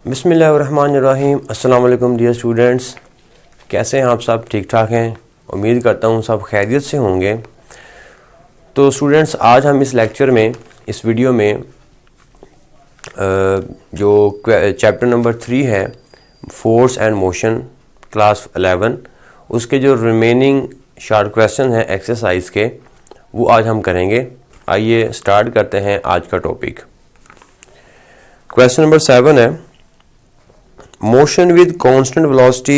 बिस्मिल्लाहिर्रहमानिर्रहीम। अस्सलाम वालेकुम डियर स्टूडेंट्स, कैसे हैं आप सब? ठीक ठाक हैं? उम्मीद करता हूँ सब खैरियत से होंगे। तो स्टूडेंट्स, आज हम इस लेक्चर में, इस वीडियो में जो चैप्टर नंबर 3 है, फोर्स एंड मोशन, क्लास 11, उसके जो रिमेनिंग शार्ट क्वेश्चन हैं एक्सरसाइज के, वो आज हम करेंगे। आइए स्टार्ट करते हैं आज का टॉपिक। क्वेश्चन नंबर 7 है, motion with constant velocity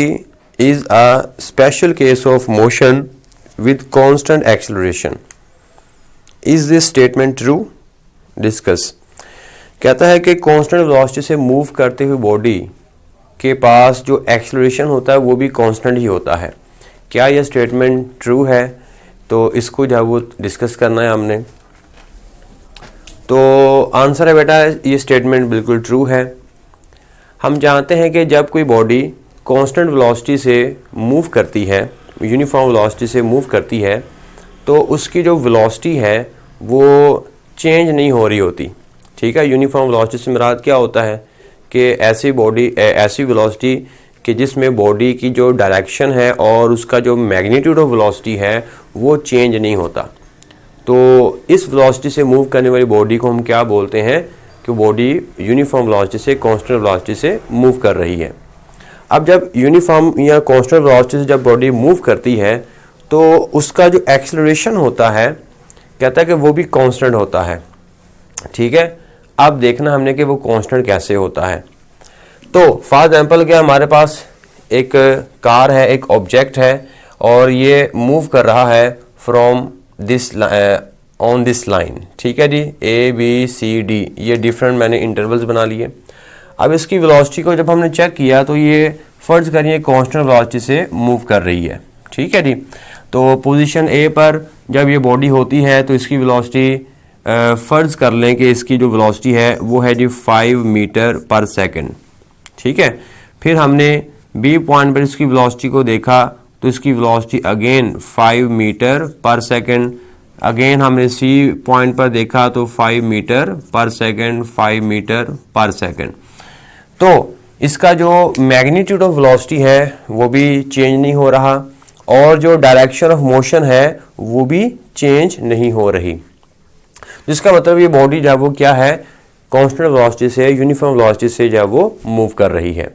is a special case of motion with constant acceleration. Is this statement true? Discuss. कहता है कि constant velocity से मूव करते हुए बॉडी के पास जो एक्सेलरेशन होता है वो भी कांस्टेंट ही होता है। क्या यह स्टेटमेंट ट्रू है? तो इसको जो है वो डिस्कस करना है हमने। तो आंसर है बेटा, ये स्टेटमेंट बिल्कुल ट्रू है। हम जानते हैं कि जब कोई बॉडी कांस्टेंट वेलोसिटी से मूव करती है, यूनिफॉर्म वेलोसिटी से मूव करती है, तो उसकी जो वेलोसिटी है वो चेंज नहीं हो रही होती। ठीक है, यूनिफॉर्म वेलोसिटी से मुराद क्या होता है कि ऐसी वेलोसिटी कि जिसमें बॉडी की जो डायरेक्शन है और उसका जो मैग्नीट्यूड ऑफ वेलोसिटी है वो चेंज नहीं होता। तो इस वेलोसिटी से मूव करने वाली बॉडी को हम क्या बोलते हैं कि बॉडी यूनिफॉर्म वेलोसिटी से कांस्टेंट वेलोसिटी से मूव कर रही है। अब जब यूनिफॉर्म या कांस्टेंट वेलोसिटी से जब बॉडी मूव करती है तो उसका जो एक्सेलरेशन होता है, कहता है कि वो भी कांस्टेंट होता है। ठीक है, अब देखना हमने कि वो कांस्टेंट कैसे होता है। तो फॉर एग्जांपल क्या, हमारे पास एक कार है, एक ऑब्जेक्ट है और ये मूव कर रहा है from this on this line. ठीक है जी, A B C D, ये डिफरेंट मैंने इंटरवल्स बना लिए। अब इसकी वेलोसिटी को जब हमने चेक किया तो ये फर्ज करिए कांस्टेंट वेलोसिटी से मूव कर रही है। ठीक है जी, तो पोजीशन A पर जब ये बॉडी होती है तो इसकी वेलोसिटी फर्ज कर लें कि इसकी जो वेलोसिटी है वो है जी 5 मीटर पर सेकंड। ठीक है, फिर हमने B पॉइंट पर इसकी वेलोसिटी को देखा तो इसकी velocity again 5 metre per second. Again हमने C पॉइंट पर देखा तो 5 metre per second, 5 metre per second. तो इसका जो मैग्नीट्यूड ऑफ वेलोसिटी है वो भी चेंज नहीं हो रहा और जो डायरेक्शन ऑफ मोशन है वो भी चेंज नहीं हो रही, जिसका मतलब ये बॉडी जो है वो क्या है, कांस्टेंट वेलोसिटी से, यूनिफॉर्म वेलोसिटी से जो है वो मूव कर रही है।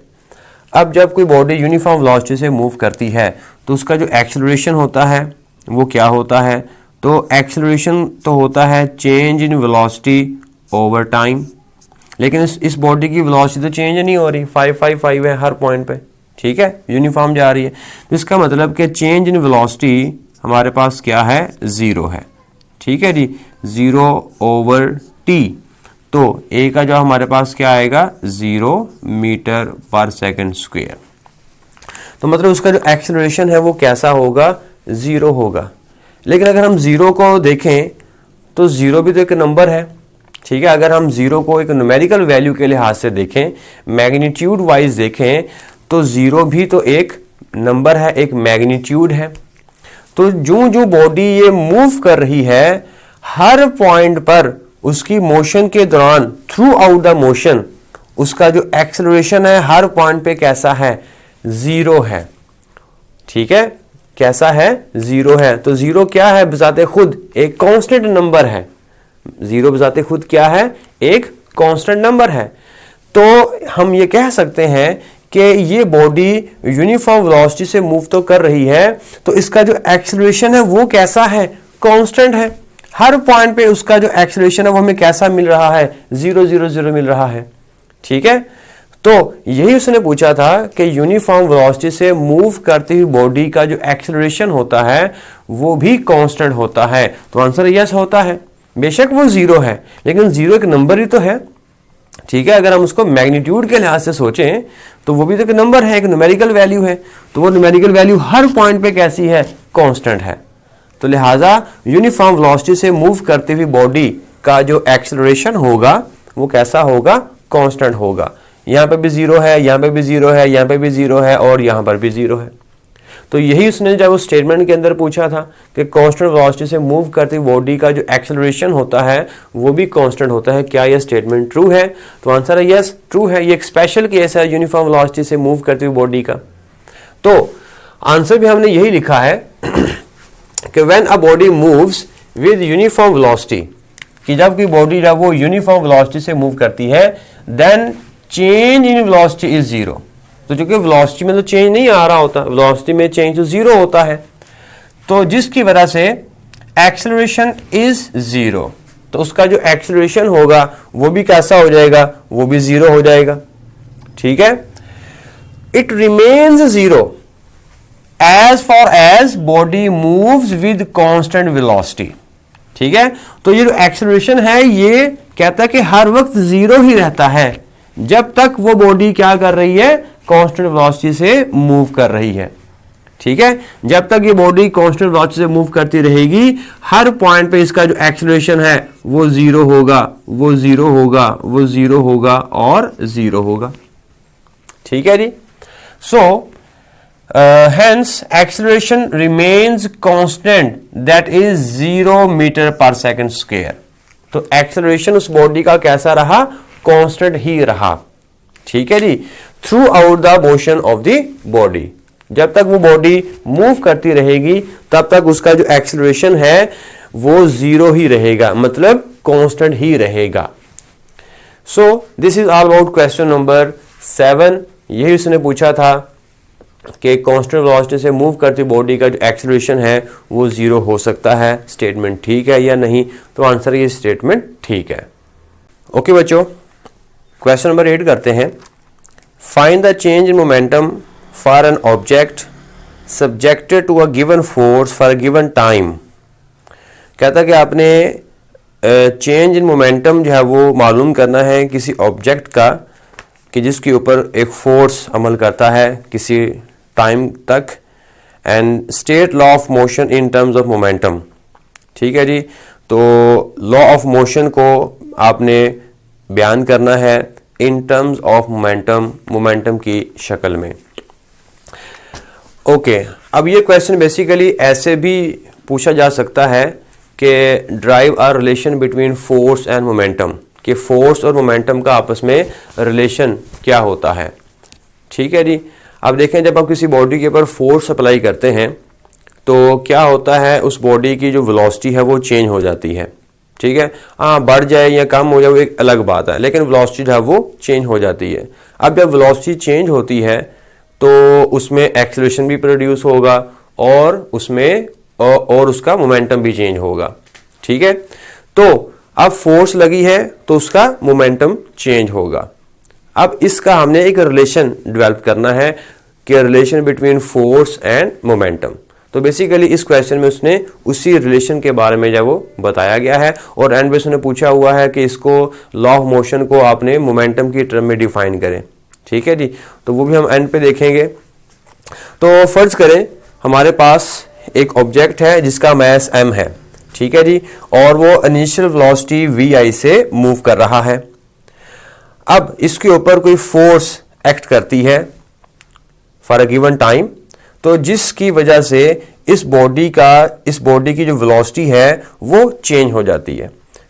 अब जब कोई बॉडी यूनिफॉर्म वेलोसिटी से मूव करती है तो उसका जो एक्सेलरेशन होता है वो क्या होता है? तो एक्सेलरेशन तो होता है change in velocity over time, लेकिन इस बॉडी की वेलोसिटी तो चेंज नहीं हो रही, 555 है हर पॉइंट पे। ठीक है, यूनिफॉर्म जा रही है, तो इसका मतलब कि चेंज इन वेलोसिटी हमारे पास क्या है, 0 है। ठीक है जी, 0 ओवर t, तो a का जो हमारे पास क्या आएगा, 0 मीटर पर सेकंड स्क्वायर। तो मतलब उसका जो एक्सेलरेशन है वो कैसा होगा, 0 होगा। लेकिन अगर हम 0 को देखें तो 0 भी तो एक नंबर है। ठीक है, अगर हम 0 को एक न्यूमेरिकल वैल्यू के लिहाज से देखें, मैग्नीट्यूड वाइज देखें, तो 0 भी तो एक नंबर है, एक मैग्नीट्यूड है। तो जो जो बॉडी ये मूव कर रही है, हर पॉइंट पर उसकी मोशन के दौरान, थ्रू आउट द मोशन, उसका जो एक्सेलरेशन है हर पॉइंट पे कैसा है, 0 है। ठीक है, कैसा है, 0 है। तो 0 क्या है, बजाते खुद एक कांस्टेंट नंबर है। 0 बजाते खुद क्या है, एक कांस्टेंट नंबर है। तो हम ये कह सकते हैं कि ये बॉडी यूनिफॉर्म वेलोसिटी से मूव तो कर रही है, तो इसका जो एक्सेलरेशन है वो कैसा है, कांस्टेंट है। हर पॉइंट पे उसका जो एक्सेलरेशन है वो हमें कैसा मिल रहा है, 0 0 0 मिल रहा है। ठीक है, तो यही उसने पूछा था कि यूनिफॉर्म वेलोसिटी से मूव करती हुई बॉडी का जो एक्सेलरेशन होता है वो भी कांस्टेंट होता है। तो आंसर यस होता है। बेशक वो 0 है, लेकिन 0 एक नंबर ही तो है। ठीक है, अगर हम उसको मैग्नीट्यूड के लिहाज से सोचें तो वो भी तो एक नंबर है, एक न्यूमेरिकल वैल्यू है। तो वो न्यूमेरिकल वैल्यू हर पॉइंट पे कैसी है, कांस्टेंट है। तो लिहाजा यूनिफॉर्म वेलोसिटी से मूव करती हुई बॉडी का जो एक्सेलरेशन होगा वो कैसा होगा, कांस्टेंट होगा। यहाँ पे भी 0 है, यहाँ पे भी 0 है, यहाँ पे भी 0 है और यहाँ पर भी 0 है। तो यही उसने जब उस स्टेटमेंट के अंदर पूछा था कि कांस्टेंट वेलोसिटी से मूव करती बॉडी का जो एक्सेलरेशन होता है वो भी कांस्टेंट होता है, क्या यह स्टेटमेंट ट्रू है? तो आंसर है यस, ट्रू है। ये एक स्पेशल केस है यूनिफॉर्म वेलोसिटी से मूव करती हुई बॉडी का। तो आंसर भी हमने यही लिखा है कि when a body moves with uniform velocity, कि जब कोई बॉडी जब वो यूनिफॉर्म वेलोसिटी से मूव करती है, then change in velocity is zero. तो चूंकि वेलोसिटी में तो चेंज नहीं आ रहा होता, वेलोसिटी में चेंज तो जीरो होता है, तो जिसकी वजह से एक्सेलरेशन इज जीरो, तो उसका जो एक्सेलरेशन होगा वो भी कैसा हो जाएगा, वो भी जीरो हो जाएगा। ठीक है, it remains zero as far as body moves with constant velocity. ठीक है, तो ये जो एक्सेलरेशन है ये कहता है कि हर वक्त जीरो ही रहता है जब तक वो बॉडी क्या कर रही है, कांस्टेंट वेलोसिटी से मूव कर रही है। ठीक है, जब तक ये बॉडी कांस्टेंट वेलोसिटी से मूव करती रहेगी, हर पॉइंट पे इसका जो एक्सेलरेशन है वो जीरो होगा, वो जीरो होगा, वो जीरो होगा और जीरो होगा। ठीक है जी, so hence acceleration remains constant, that is 0 metre per second square. तो एक्सेलरेशन उस बॉडी का कैसा रहा, कांस्टेंट ही रहा। ठीक है जी, throughout the motion of the body, जब तक वो बॉडी मूव करती रहेगी तब तक उसका जो एक्सेलरेशन है वो जीरो ही रहेगा, मतलब कांस्टेंट ही रहेगा। सो this is all about question number 7। यही उसने पूछा था कि कांस्टेंट वेलोसिटी से मूव करती बॉडी का जो एक्सेलरेशन है वो जीरो हो सकता है, स्टेटमेंट ठीक है या नहीं? तो आंसर ये स्टेटमेंट ठीक है। ओके बच्चों, क्वेश्चन नंबर 8 करते हैं। Find the change in momentum for an object subjected to a given force for a given time. कहता कि आपने चेंज इन मोमेंटम जो है वो मालूम करना है किसी ऑब्जेक्ट का कि जिसके ऊपर एक फोर्स अमल करता है किसी टाइम तक, and state law of motion in terms of momentum. ठीक है जी, तो लॉ ऑफ मोशन को आपने बयान करना है इन टर्म्स ऑफ मोमेंटम, मोमेंटम की शक्ल में। ओके, अब ये क्वेश्चन बेसिकली ऐसे भी पूछा जा सकता है कि drive a relation between force and momentum, कि फोर्स और मोमेंटम का आपस में रिलेशन क्या होता है। ठीक है जी, अब देखें जब हम किसी बॉडी के ऊपर फोर्स अप्लाई करते हैं तो क्या होता है, उस बॉडी की जो वेलोसिटी है वो चेंज हो जाती है। ठीक है, हाँ बढ़ जाए या कम हो जाए वो एक अलग बात है, लेकिन वेलोसिटी जो है वो चेंज हो जाती है। अब जब वेलोसिटी चेंज होती है तो उसमें एक्सेलरेशन भी प्रोड्यूस होगा और उसमें और उसका मोमेंटम भी चेंज होगा। ठीक है, तो अब फोर्स लगी है तो उसका मोमेंटम चेंज होगा। अब इसका हमने एक रिलेशन डेवलप करना है कि relation between force and momentum. तो बेसिकली इस क्वेश्चन में उसने उसी रिलेशन के बारे में जो वो बताया गया है, और एंड में उसने पूछा हुआ है कि इसको लॉ ऑफ मोशन को आपने मोमेंटम की टर्म में डिफाइन करें। ठीक है जी, तो वो भी हम एंड पे देखेंगे। तो फर्ज करें हमारे पास एक ऑब्जेक्ट है जिसका मास m है। ठीक है जी, और वो इनिशियल वेलोसिटी vi से मूव कर रहा है। अब इसके ऊपर कोई फोर्स एक्ट करती है फॉर अ गिवन टाइम, तो जिसकी वजह से इस बॉडी की जो वेलोसिटी है वो चेंज हो जाती है।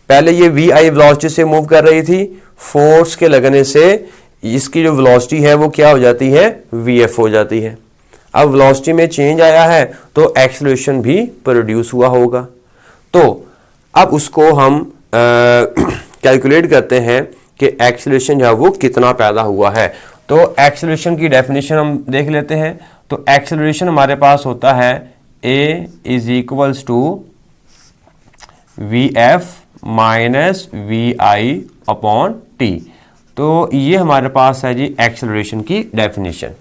पहले ये vi वेलोसिटी से मूव कर रही थी, फोर्स के लगने से इसकी जो वेलोसिटी है वो क्या हो जाती है, vf हो जाती है। अब वेलोसिटी में चेंज आया है तो एक्सेलरेशन भी प्रोड्यूस हुआ होगा। तो अब उसको हम कैलकुलेट करते हैं कि एक्सेलरेशन जो है वो कितना पैदा हुआ है। तो एक्सेलरेशन की डेफिनेशन हम देख लेते हैं। तो एक्सेलरेशन हमारे पास होता है a is equals to vf minus vi upon t। तो ये हमारे पास है जी एक्सेलरेशन की डेफिनेशन।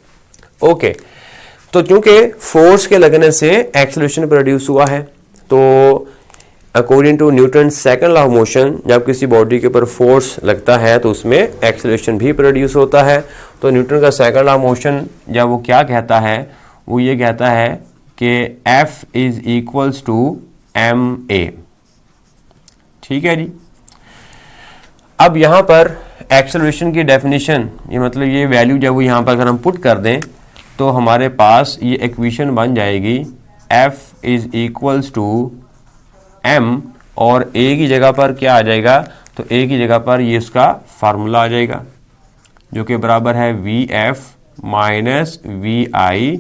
ओके, तो चूंकि फोर्स के लगने से एक्सेलरेशन प्रोड्यूस हुआ है, तो according to Newton second law of motion जब किसी बॉडी के ऊपर फोर्स लगता है तो उसमें एक्सेलरेशन भी प्रोड्यूस होता है। तो न्यूटन का सेकंड लॉ ऑफ मोशन जब वो क्या कहता है, वो ये कहता है कि F is equals to ma। ठीक है जी, अब यहाँ पर एक्सेलरेशन की डेफिनेशन, ये मतलब ये वैल्यू जब वो यहाँ पर अगर हम पुट कर दें तो हमारे पास ये इक्वेशन बन जाएगी F is equals to m, और a की जगह पर क्या आ जाएगा, तो a की जगह पर ये इसका फार्मूला आ जाएगा जो कि बराबर है VF minus VI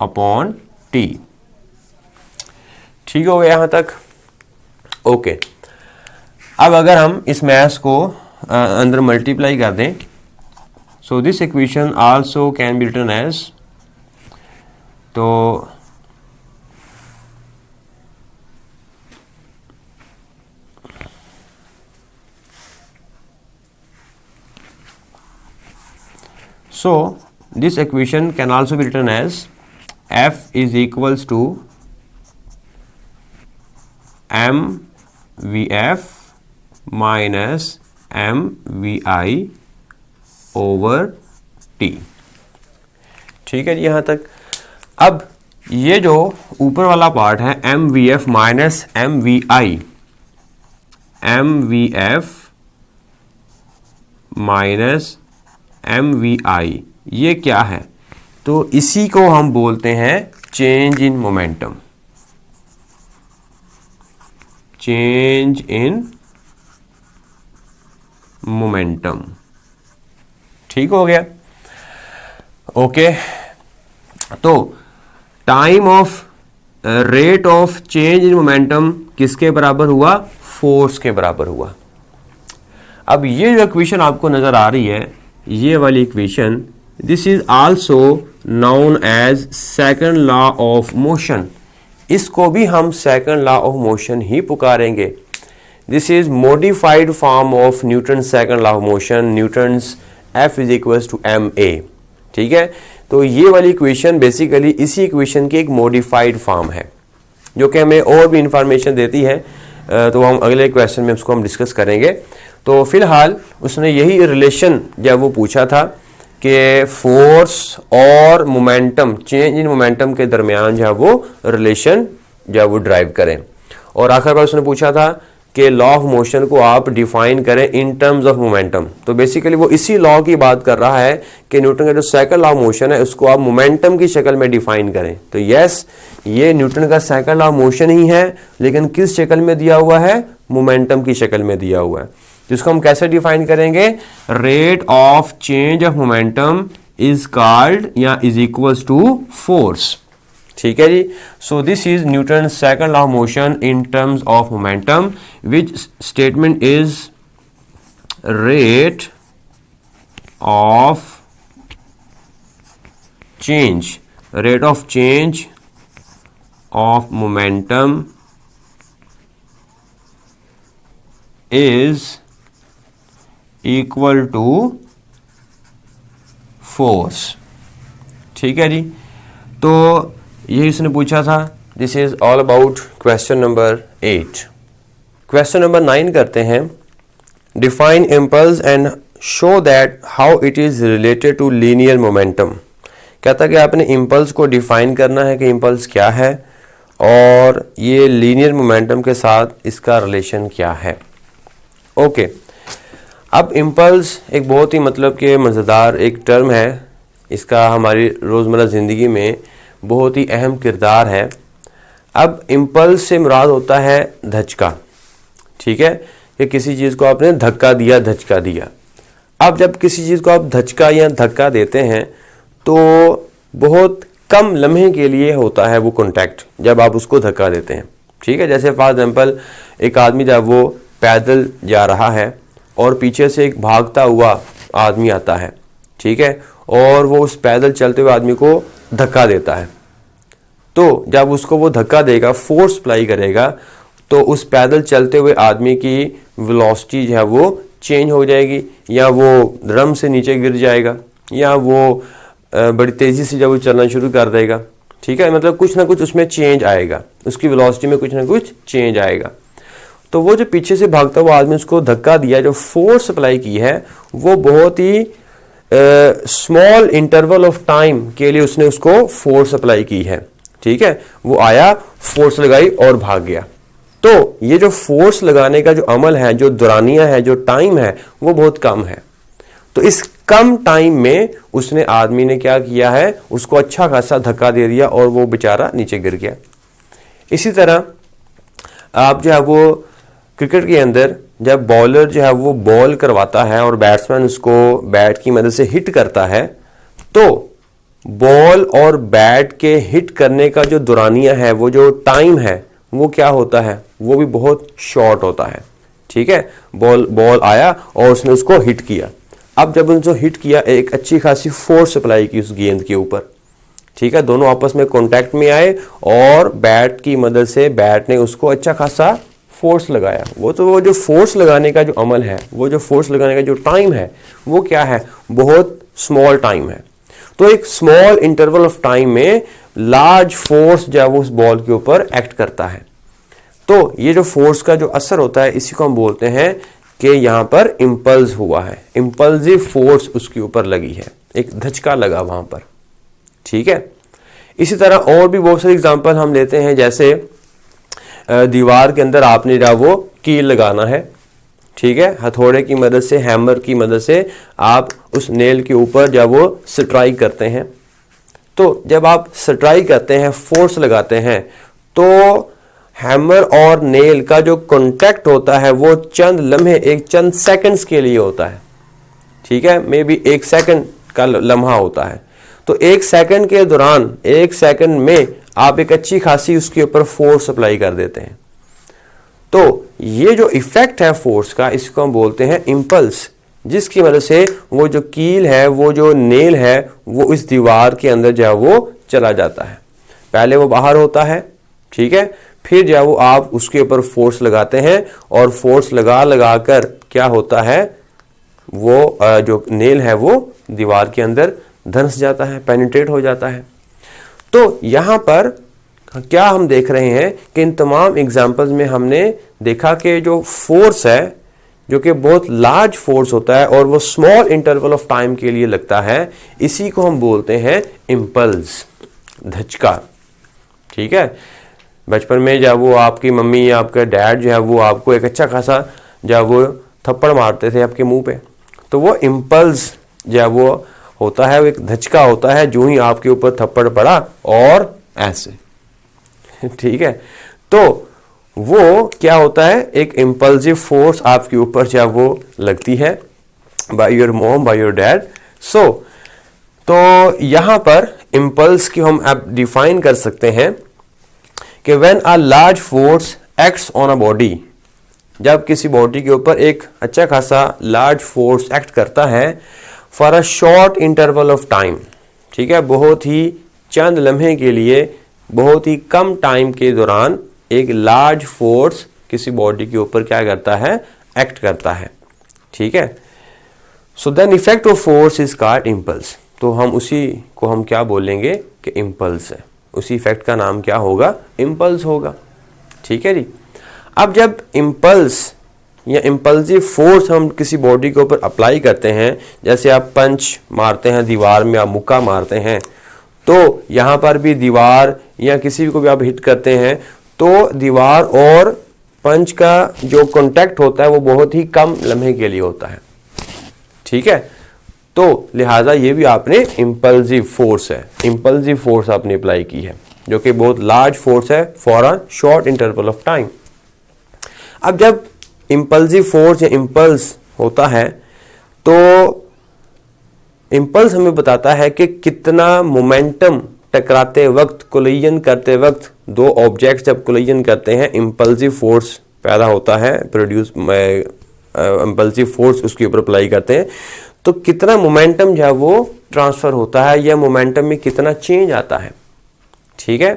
upon T। ठीक हो गया यहाँ तक? ओके। अब अगर हम इस मैथ्स को अंदर मल्टीप्लाई कर दें, so this equation also can be written as, तो so this equation can also be written as F is equals to mVF minus mVI over T। ठीक है जी यहाँ तक। अब ये जो ऊपर वाला पार्ट है mVF minus mVI, mVF minus mVI, ये क्या है, तो इसी को हम बोलते हैं change in momentum, change in momentum. ठीक हो गया? ओके। तो time of rate of change in momentum किसके बराबर हुआ, फोर्स के बराबर हुआ। अब ये जो इक्वेशन आपको नजर आ रही है, ये वाली equation, this is also known as second law of motion. इसको भी हम सेकंड लॉ ऑफ मोशन ही पुकारेंगे। This is modified form of Newton second law of motion, Newton's F is equals to ma। ठीक है, तो ये वाली इक्वेशन बेसिकली इसी इक्वेशन की एक मॉडिफाइड फॉर्म है जो कि हमें और भी इंफॉर्मेशन देती है, तो हम अगले क्वेश्चन में उसको हम डिस्कस करेंगे। तो फिलहाल उसने यही रिलेशन जब वो पूछा था कि फोर्स और मोमेंटम, चेंज इन मोमेंटम के दरमियान जो है वो रिलेशन जो है वो ड्राइव करें, और आखिर बार उसने पूछा था कि लॉ ऑफ मोशन को आप डिफाइन करें इन टर्म्स ऑफ मोमेंटम। तो बेसिकली वो इसी लॉ की बात कर रहा है कि न्यूटन का जो सेकंड लॉ ऑफ मोशन है उसको आप मोमेंटम की शक्ल में डिफाइन करें। तो यस, ये न्यूटन का सेकंड लॉ ऑफ मोशन ही है, लेकिन किस शक्ल में दिया हुआ है, मोमेंटम की शक्ल में दिया हुआ है। जिसको हम कैसे डिफाइन करेंगे, rate of change of momentum is called या इज इक्वल्स टू फोर्स। ठीक है जी। So this is Newton second law of motion in terms of momentum, which statement is rate of change, rate of change of momentum is equal to force. ठीक है जी। तो यही उसने पूछा था। This is all about question number 8। Question number 9 करते हैं। Define impulse and show that how it is related to linear momentum. कहता कि आपने इम्पल्स को डिफाइन करना है कि इम्पल्स क्या है और ये लीनियर मोमेंटम के साथ इसका रिलेशन क्या है। ओके। अब इम्पल्स एक बहुत ही मतलब कि मज़ेदार एक टर्म है, इसका हमारी रोज़मर्रा ज़िंदगी में बहुत ही अहम किरदार है। अब इम्पल्स से मुराद होता है धचका। ठीक है, कि किसी चीज़ को आपने धक्का दिया, धचका दिया। अब जब किसी चीज़ को आप धचका या धक्का देते हैं तो बहुत कम लम्हे के लिए होता है वो कॉन्टैक्ट, जब आप उसको धक्का देते हैं। ठीक है, जैसे फॉर एग्जांपल एक आदमी जब वो पैदल जा रहा है और पीछे से एक भागता हुआ आदमी आता है, ठीक है, और वो उस पैदल चलते हुए आदमी को धक्का देता है, तो जब उसको वो धक्का देगा, फोर्स अप्लाई करेगा, तो उस पैदल चलते हुए आदमी की वेलोसिटी जो है वो चेंज हो जाएगी, या वो ड्रम से नीचे गिर जाएगा, या वो बड़ी तेज़ी से जब वो चलना शुरू कर देगा। ठीक है, मतलब कुछ ना कुछ उसमें चेंज आएगा, उसकी वेलोसिटी में कुछ ना कुछ चेंज आएगा। तो वो जो पीछे से भागता हुआ आदमी उसको धक्का दिया, जो फोर्स अप्लाई की है, वो बहुत ही स्मॉल इंटरवल ऑफ टाइम के लिए उसने उसको फोर्स अप्लाई की है। ठीक है, वो आया, फोर्स लगाई और भाग गया। तो ये जो फोर्स लगाने का जो अमल है, जो दौरानिया है, जो टाइम है, वो बहुत कम है। तो इस कम टाइम में उसने आदमी ने क्या किया है, उसको अच्छा खासा धक्का दे दिया और वो बेचारा नीचे गिर गया। इसी तरह आप जो है वो क्रिकेट के अंदर जब बॉलर जो है वो बॉल करवाता है और बैट्समैन उसको बैट की मदद से हिट करता है, तो बॉल और बैट के हिट करने का जो दौरानिया है, वो जो टाइम है, वो क्या होता है, वो भी बहुत शॉर्ट होता है। ठीक है, बॉल आया और उसने उसको हिट किया। अब जब उसने हिट किया, एक अच्छी खासी फोर्स अप्लाई की उस गेंद के ऊपर। ठीक है, दोनों आपस में कांटेक्ट में आए और बैट की मदद से बैट ने उसको अच्छा खासा फोर्स लगाया। वो जो फोर्स लगाने का जो अमल है, वो जो फोर्स लगाने का जो टाइम है, वो क्या है, बहुत स्मॉल टाइम है। तो एक स्मॉल इंटरवल ऑफ टाइम में लार्ज फोर्स जो है वो उस बॉल के ऊपर एक्ट करता है। तो ये जो फोर्स का जो असर होता है, इसी को हम बोलते हैं कि यहां पर इंपल्स हुआ है, इंपल्सिव फोर्स उसके ऊपर लगी है, एक धचका लगा वहां पर। ठीक है, इसी तरह और भी बहुत सारे एग्जांपल हम लेते हैं, जैसे दीवार के अंदर आपने जो वो कील लगाना है। ठीक है, हथौड़े की मदद से, हैमर की मदद से आप उस नेल के ऊपर जब वो स्ट्राइक करते हैं, तो जब आप स्ट्राइक करते हैं, फोर्स लगाते हैं, तो हैमर और नेल का जो कांटेक्ट होता है वो चंद लम्हे, एक चंद सेकंड्स के लिए होता है। ठीक है, मे बी 1 सेकंड का लम्हा होता है। तो 1 सेकंड के दौरान, 1 सेकंड में आप एक अच्छी खासी उसके ऊपर फोर्स अप्लाई कर देते हैं। तो ये जो इफेक्ट है फोर्स का, इसको हम बोलते हैं इंपल्स, जिसकी वजह से वो जो कील है, वो जो नेल है, वो इस दीवार के अंदर जो है वो चला जाता है। पहले वो बाहर होता है, ठीक है, फिर जो है वो आप उसके ऊपर फोर्स लगाते हैं और फोर्स लगा कर क्या होता है, वो जो नेल है वो दीवार के अंदर धंस जाता है, पेनिट्रेट हो जाता है। तो यहां पर क्या हम देख रहे हैं कि इन तमाम एग्जाम्पल्स में हमने देखा कि जो फोर्स है, जो कि बहुत लार्ज फोर्स होता है और वो स्मॉल इंटरवल ऑफ टाइम के लिए लगता है, इसी को हम बोलते हैं इंपल्स, धचका। ठीक है, बचपन में जब वो आपकी मम्मी या आपका डैड जो है वो आपको एक अच्छा खासा जब वो थप्पड़ मारते थे आपके मुंह पे, तो वो इंपल्स जब वो होता है, वो एक धचका होता है, जो ही आपके ऊपर थप्पड़ पड़ा और ऐसे। ठीक है, तो वो क्या होता है, एक इंपल्सिव फोर्स आपके ऊपर जब वो लगती है, bye your mom, bye your dad. So तो यहां पर इंपल्स की हम अब डिफाइन कर सकते हैं कि when a large force acts on a body, जब किसी बॉडी के ऊपर एक अच्छा खासा लार्ज फोर्स एक्ट करता है for a short interval of time. ठीक है, बहुत ही चंद लम्हे के लिए, बहुत ही कम टाइम के दौरान एक लार्ज फोर्स किसी बॉडी के ऊपर क्या करता है, एक्ट करता है। ठीक है, so then effect of force is called impulse. तो हम उसी को हम क्या बोलेंगे कि इंपल्स है, उसी इफेक्ट का नाम क्या होगा, इंपल्स होगा। ठीक है जी, अब जब इंपल्स या इंपल्सिव फोर्स हम किसी बॉडी के ऊपर अप्लाई करते हैं, जैसे आप पंच मारते हैं दीवार में, आप मुक्का मारते हैं, तो यहां पर भी दीवार या किसी को भी आप हिट करते हैं, तो दीवार और पंच का जो कांटेक्ट होता है वो बहुत ही कम लम्हे के लिए होता है। ठीक है, तो लिहाजा ये भी आपने इंपल्सिव फोर्स है, इंपल्सिव फोर्स आपने अप्लाई की है, जो कि बहुत लार्ज फोर्स है for a short interval of time. अब जब इंपल्सिव फोर्स या इंपल्स होता है, तो इंपल्स हमें बताता है कि कितना मोमेंटम टकराते वक्त, कोलिजन करते वक्त, दो ऑब्जेक्ट्स जब कोलिजन करते हैं, इंपल्सिव फोर्स पैदा होता है, प्रोड्यूस इंपल्सिव फोर्स उसके ऊपर अप्लाई करते हैं, तो कितना मोमेंटम जो है वो ट्रांसफर होता है या मोमेंटम में कितना चेंज आता है। ठीक है,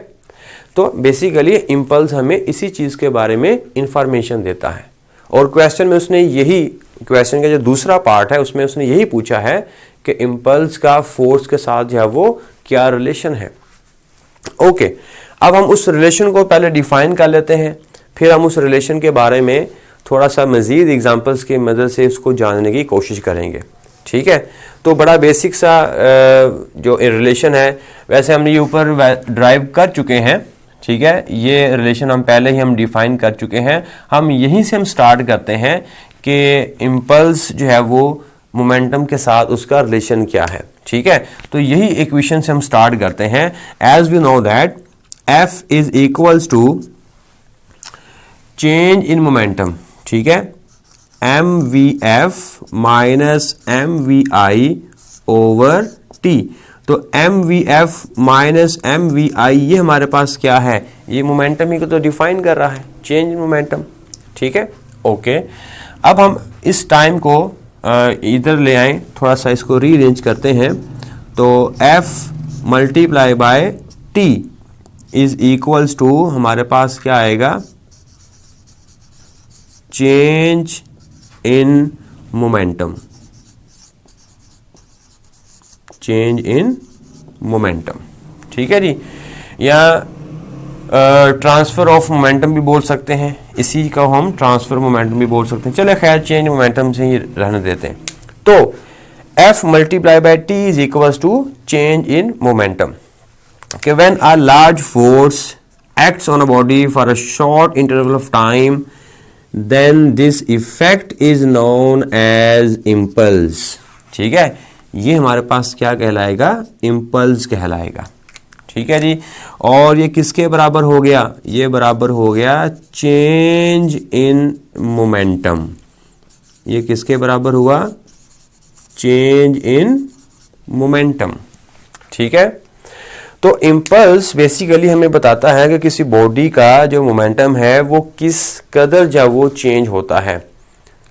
तो बेसिकली इंपल्स हमें इसी चीज के बारे में इंफॉर्मेशन देता है। और क्वेश्चन में उसने यही, क्वेश्चन का जो दूसरा पार्ट है उसमें उसने यही पूछा है कि इंपल्स का फोर्स के साथ जो है वो क्या रिलेशन है। ओके, अब हम उस रिलेशन को पहले डिफाइन कर लेते हैं, फिर हम उस रिलेशन के बारे में थोड़ा सा मजीद एग्जांपल्स की मदद से उसको जानने की कोशिश करेंगे। ठीक है, तो बड़ा बेसिक सा जो रिलेशन है, वैसे हमने ये ऊपर ड्राइव कर चुके हैं। ठीक है, ये रिलेशन हम पहले ही हम डिफाइन कर चुके हैं। हम यहीं से हम स्टार्ट करते हैं कि इंपल्स जो है वो मोमेंटम के साथ उसका रिलेशन क्या है, ठीक है। तो यही इक्वेशन से हम स्टार्ट करते हैं। As we know that F is equals to change in momentum, ठीक है, mvf minus mvi over t। तो mvf माइनस mvi ये हमारे पास क्या है, ये मोमेंटम ही को तो डिफाइन कर रहा है, चेंज इन मोमेंटम, ठीक है। ओके, अब हम इस टाइम को इधर ले आएं, थोड़ा सा इसको रीअरेंज करते हैं। तो f multiply by t is equals to हमारे पास क्या आएगा, change in momentum, change in momentum, ठीक है जी। या ट्रांसफर ऑफ मोमेंटम भी बोल सकते हैं, इसी का हम ट्रांसफर मोमेंटम भी बोल सकते हैं। चले खैर चेंज मोमेंटम से ही रहने देते हैं। तो F multiply by T is equals to change in momentum. कि when a large force acts on a body for a short interval of time then this effect is known as impulse, ठीक है। ये हमारे पास क्या कहलाएगा, impulse कहलाएगा, ठीक है जी। और ये किसके बराबर हो गया, ये बराबर हो गया चेंज इन मोमेंटम। ये किसके बराबर हुआ, चेंज इन मोमेंटम, ठीक है। तो इम्पल्स बेसिकली हमें बताता है कि किसी बॉडी का जो मोमेंटम है वो किस कदर जब वो चेंज होता है,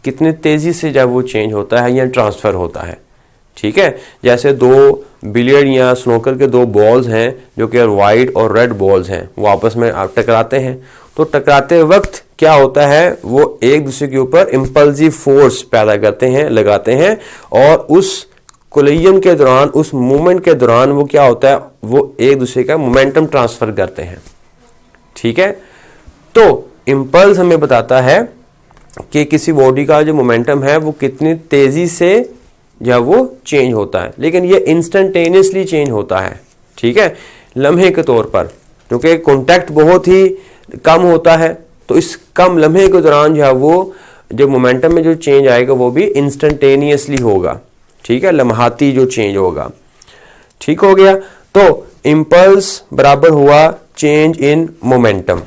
कितनी तेजी से जब वो चेंज होता है या ट्रांसफर होता है, ठीक है। जैसे दो बिलियर्ड या स्नोकर के दो बॉल्स हैं जो कि वाइट और रेड बॉल्स हैं, वो आपस में टकराते हैं। तो टकराते वक्त क्या होता है, वो एक दूसरे के ऊपर इम्पल्सिव फोर्स पैदा करते हैं, लगाते हैं, और उस कोलिजन के दौरान, उस मूवमेंट के दौरान वो क्या होता है, वो एक दूसरे का मोमेंटम ट्रांसफर करते हैं, ठीक है। तो इम्पल्स हमें बताता है कि किसी बॉडी का जो मोमेंटम है वो कितनी तेजी से जब वो चेंज होता है, लेकिन ये इंस्टेंटेनियसली चेंज होता है, ठीक है, लम्हे के तौर पर, क्योंकि कॉन्टैक्ट बहुत ही कम होता है। तो इस कम लम्हे के दौरान जो मोमेंटम में जो चेंज आएगा वो भी इंस्टेंटेनियसली होगा, ठीक है, लम्हाती जो चेंज होगा, ठीक हो गया। तो इम्पल्स बराबर हुआ चेंज इन मोमेंटम।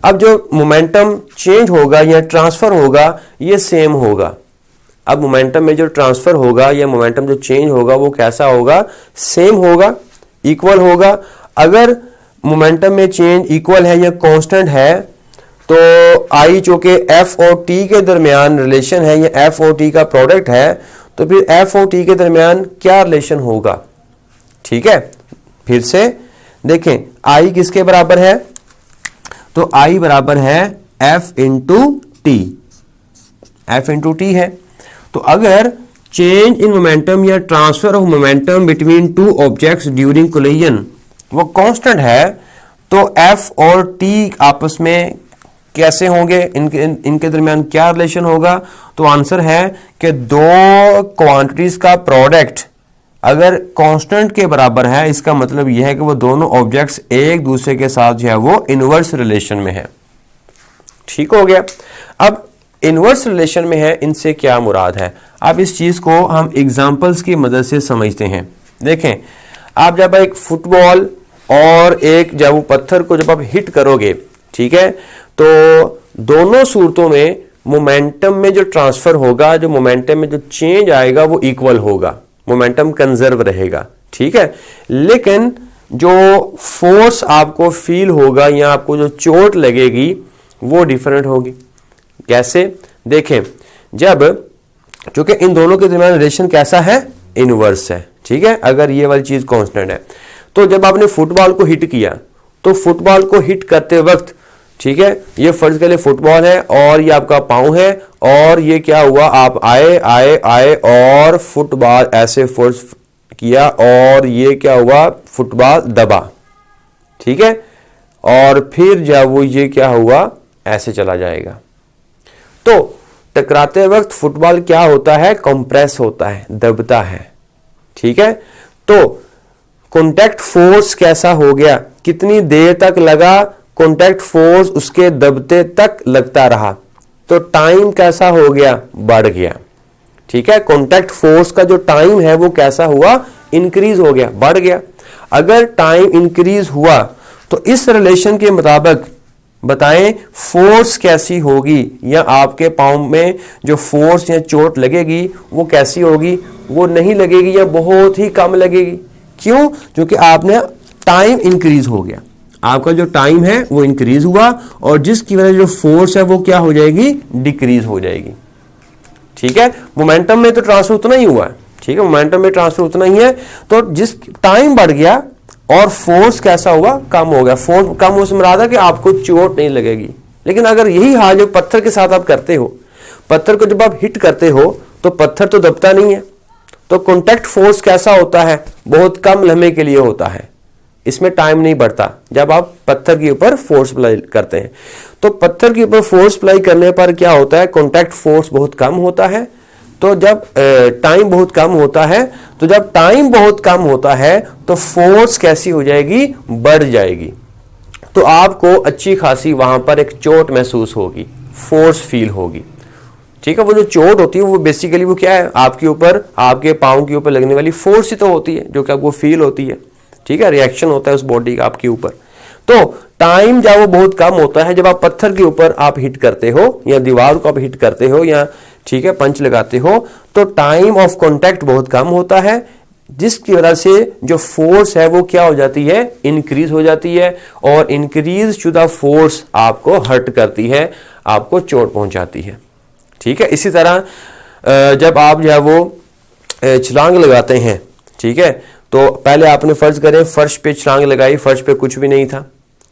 अब जो मोमेंटम चेंज होगा या ट्रांसफर होगा ये सेम होगा। अब मोमेंटम में जो ट्रांसफर होगा या मोमेंटम जो चेंज होगा वो कैसा होगा, सेम होगा, इक्वल होगा। अगर मोमेंटम में चेंज इक्वल है या कांस्टेंट है तो आई जो कि एफ और टी के दरमियान रिलेशन है या एफ और टी का प्रोडक्ट है, तो फिर एफ और टी के दरमियान क्या रिलेशन होगा, ठीक है। फिर से देखें, आई किसके बराबर है, तो आई बराबर है F into T, F into T है। तो अगर चेंज इन मोमेंटम या transfer of momentum between two objects during collision वो कांस्टेंट है, तो एफ और टी आपस में कैसे होंगे, इनके दरमियान क्या रिलेशन होगा। तो आंसर है कि दो क्वांटिटीज का प्रोडक्ट अगर कांस्टेंट के बराबर है, इसका मतलब यह है कि वो दोनों ऑब्जेक्ट्स एक दूसरे के साथ जो है वो इनवर्स रिलेशन में है, ठीक हो गया। अब इनवर्स रिलेशन में है, इनसे क्या मुराद है, अब इस चीज को हम एग्जांपल्स की मदद से समझते हैं। देखें, आप जब एक फुटबॉल और एक जब वो पत्थर को जब आप हिट करोगे, ठीक है, तो दोनों सूरतों में मोमेंटम में जो ट्रांसफर होगा, जो मोमेंटम में जो चेंज आएगा वो इक्वल होगा, मोमेंटम कंजर्व रहेगा, ठीक है। लेकिन जो फोर्स आपको फील होगा या आपको जो चोट लगेगी वो डिफरेंट होगी। कैसे, देखें, जब चूंकि इन दोनों के दरमियान रिलेशन कैसा है, इनवर्स है, ठीक है। अगर ये वाली चीज कांस्टेंट है, तो जब आपने फुटबॉल को हिट किया, तो फुटबॉल को हिट करते वक्त, ठीक है, ये फर्ज के लिए फुटबॉल है और ये आपका पांव है, और ये क्या हुआ, आप आए आए आए और फुटबॉल ऐसे फोर्स किया और ये क्या हुआ, फुटबॉल दबा, ठीक है, और फिर जब वो ये क्या हुआ, ऐसे चला जाएगा। तो टकराते वक्त फुटबॉल क्या होता है, कंप्रेस होता है, दबता है, ठीक है। तो कॉन्टैक्ट फोर्स कैसा हो गया, कितनी देर तक लगा, कॉन्टैक्ट फोर्स उसके दबते तक लगता रहा, तो टाइम कैसा हो गया, बढ़ गया, ठीक है, कॉन्टैक्ट फोर्स का जो टाइम है वो कैसा हुआ, इंक्रीज हो गया, बढ़ गया। अगर टाइम इंक्रीज हुआ तो इस रिलेशन के मुताबिक बताएं फोर्स कैसी होगी, या आपके पाँव में जो फोर्स या चोट लगेगी वो कैसी होगी, वो नहीं लगेगी या बहुत ही कम लगेगी। क्यों? क्योंकि आपने टाइम इंक्रीज हो गया, आपका जो टाइम है वो इंक्रीज हुआ और जिसकी वजह से जो फोर्स है वो क्या हो जाएगी, डिक्रीज हो जाएगी। ठीक है, मोमेंटम में तो ट्रांसफर उतना ही हुआ है, ठीक है, मोमेंटम में ट्रांसफर उतना ही है। तो जिस टाइम बढ़ गया और फोर्स कैसा हुआ, कम हो गया। फोर्स कम हो से मुराद है कि आपको चोट नहीं लगेगी। लेकिन अगर यही हाल जो पत्थर के साथ आप करते हो, पत्थर को जब आप हिट करते हो तो पत्थर तो दबता नहीं है, तो कॉन्टैक्ट फोर्स कैसा होता है, बहुत कम लम्हे के लिए होता है, इसमें टाइम नहीं बढ़ता। जब आप पत्थर के ऊपर फोर्स अप्लाई करते हैं तो पत्थर के ऊपर फोर्स अप्लाई करने पर क्या होता है, कॉन्टैक्ट फोर्स बहुत कम होता है। तो जब टाइम बहुत कम होता है, तो जब टाइम बहुत कम होता है तो फोर्स कैसी हो जाएगी, बढ़ जाएगी। तो आपको अच्छी खासी वहां पर एक चोट महसूस होगी, फोर्स फील होगी। ठीक है, वो जो चोट होती है वो बेसिकली वो क्या है, आपके ऊपर, आपके पाँव के ऊपर लगने वाली फोर्स ही तो होती है जो कि आपको फील होती है। ठीक है, रिएक्शन होता है उस बॉडी का आपके ऊपर। तो टाइम जब वो बहुत कम होता है, जब आप पत्थर के ऊपर आप हिट करते हो या दीवार को आप हिट करते हो या ठीक है पंच लगाते हो, तो टाइम ऑफ कॉन्टैक्ट बहुत कम होता है, जिसकी वजह से जो फोर्स है वो क्या हो जाती है, इंक्रीज हो जाती है। और इंक्रीज शुदा फोर्स आपको हर्ट करती है, आपको चोट पहुंचाती है। ठीक है, इसी तरह जब आप जो है वो छलांग लगाते हैं, ठीक है, तो पहले आपने फर्ज करें फर्श पे छलांग लगाई, फर्श पे कुछ भी नहीं था,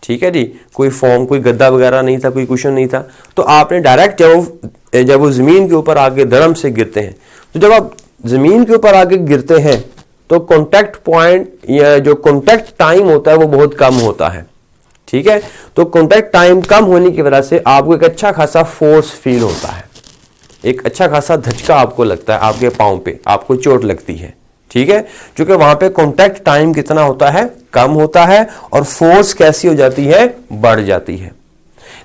ठीक है जी, कोई फॉर्म, कोई गद्दा वगैरह नहीं था, कोई कुशन नहीं था, तो आपने डायरेक्ट जब वो जमीन के ऊपर आके धड़म से गिरते हैं, तो जब आप जमीन के ऊपर आके गिरते हैं तो कॉन्टैक्ट पॉइंट या जो कॉन्टैक्ट टाइम होता है वो बहुत कम होता है। ठीक है, तो कॉन्टैक्ट टाइम कम होने की वजह से आपको एक अच्छा खासा फोर्स फील होता है, एक अच्छा खासा धचका आपको लगता है, आपके पाँव पे आपको चोट लगती है। ठीक है, क्योंकि वहां पे कॉन्टैक्ट टाइम कितना होता है, कम होता है, और फोर्स कैसी हो जाती है, बढ़ जाती है।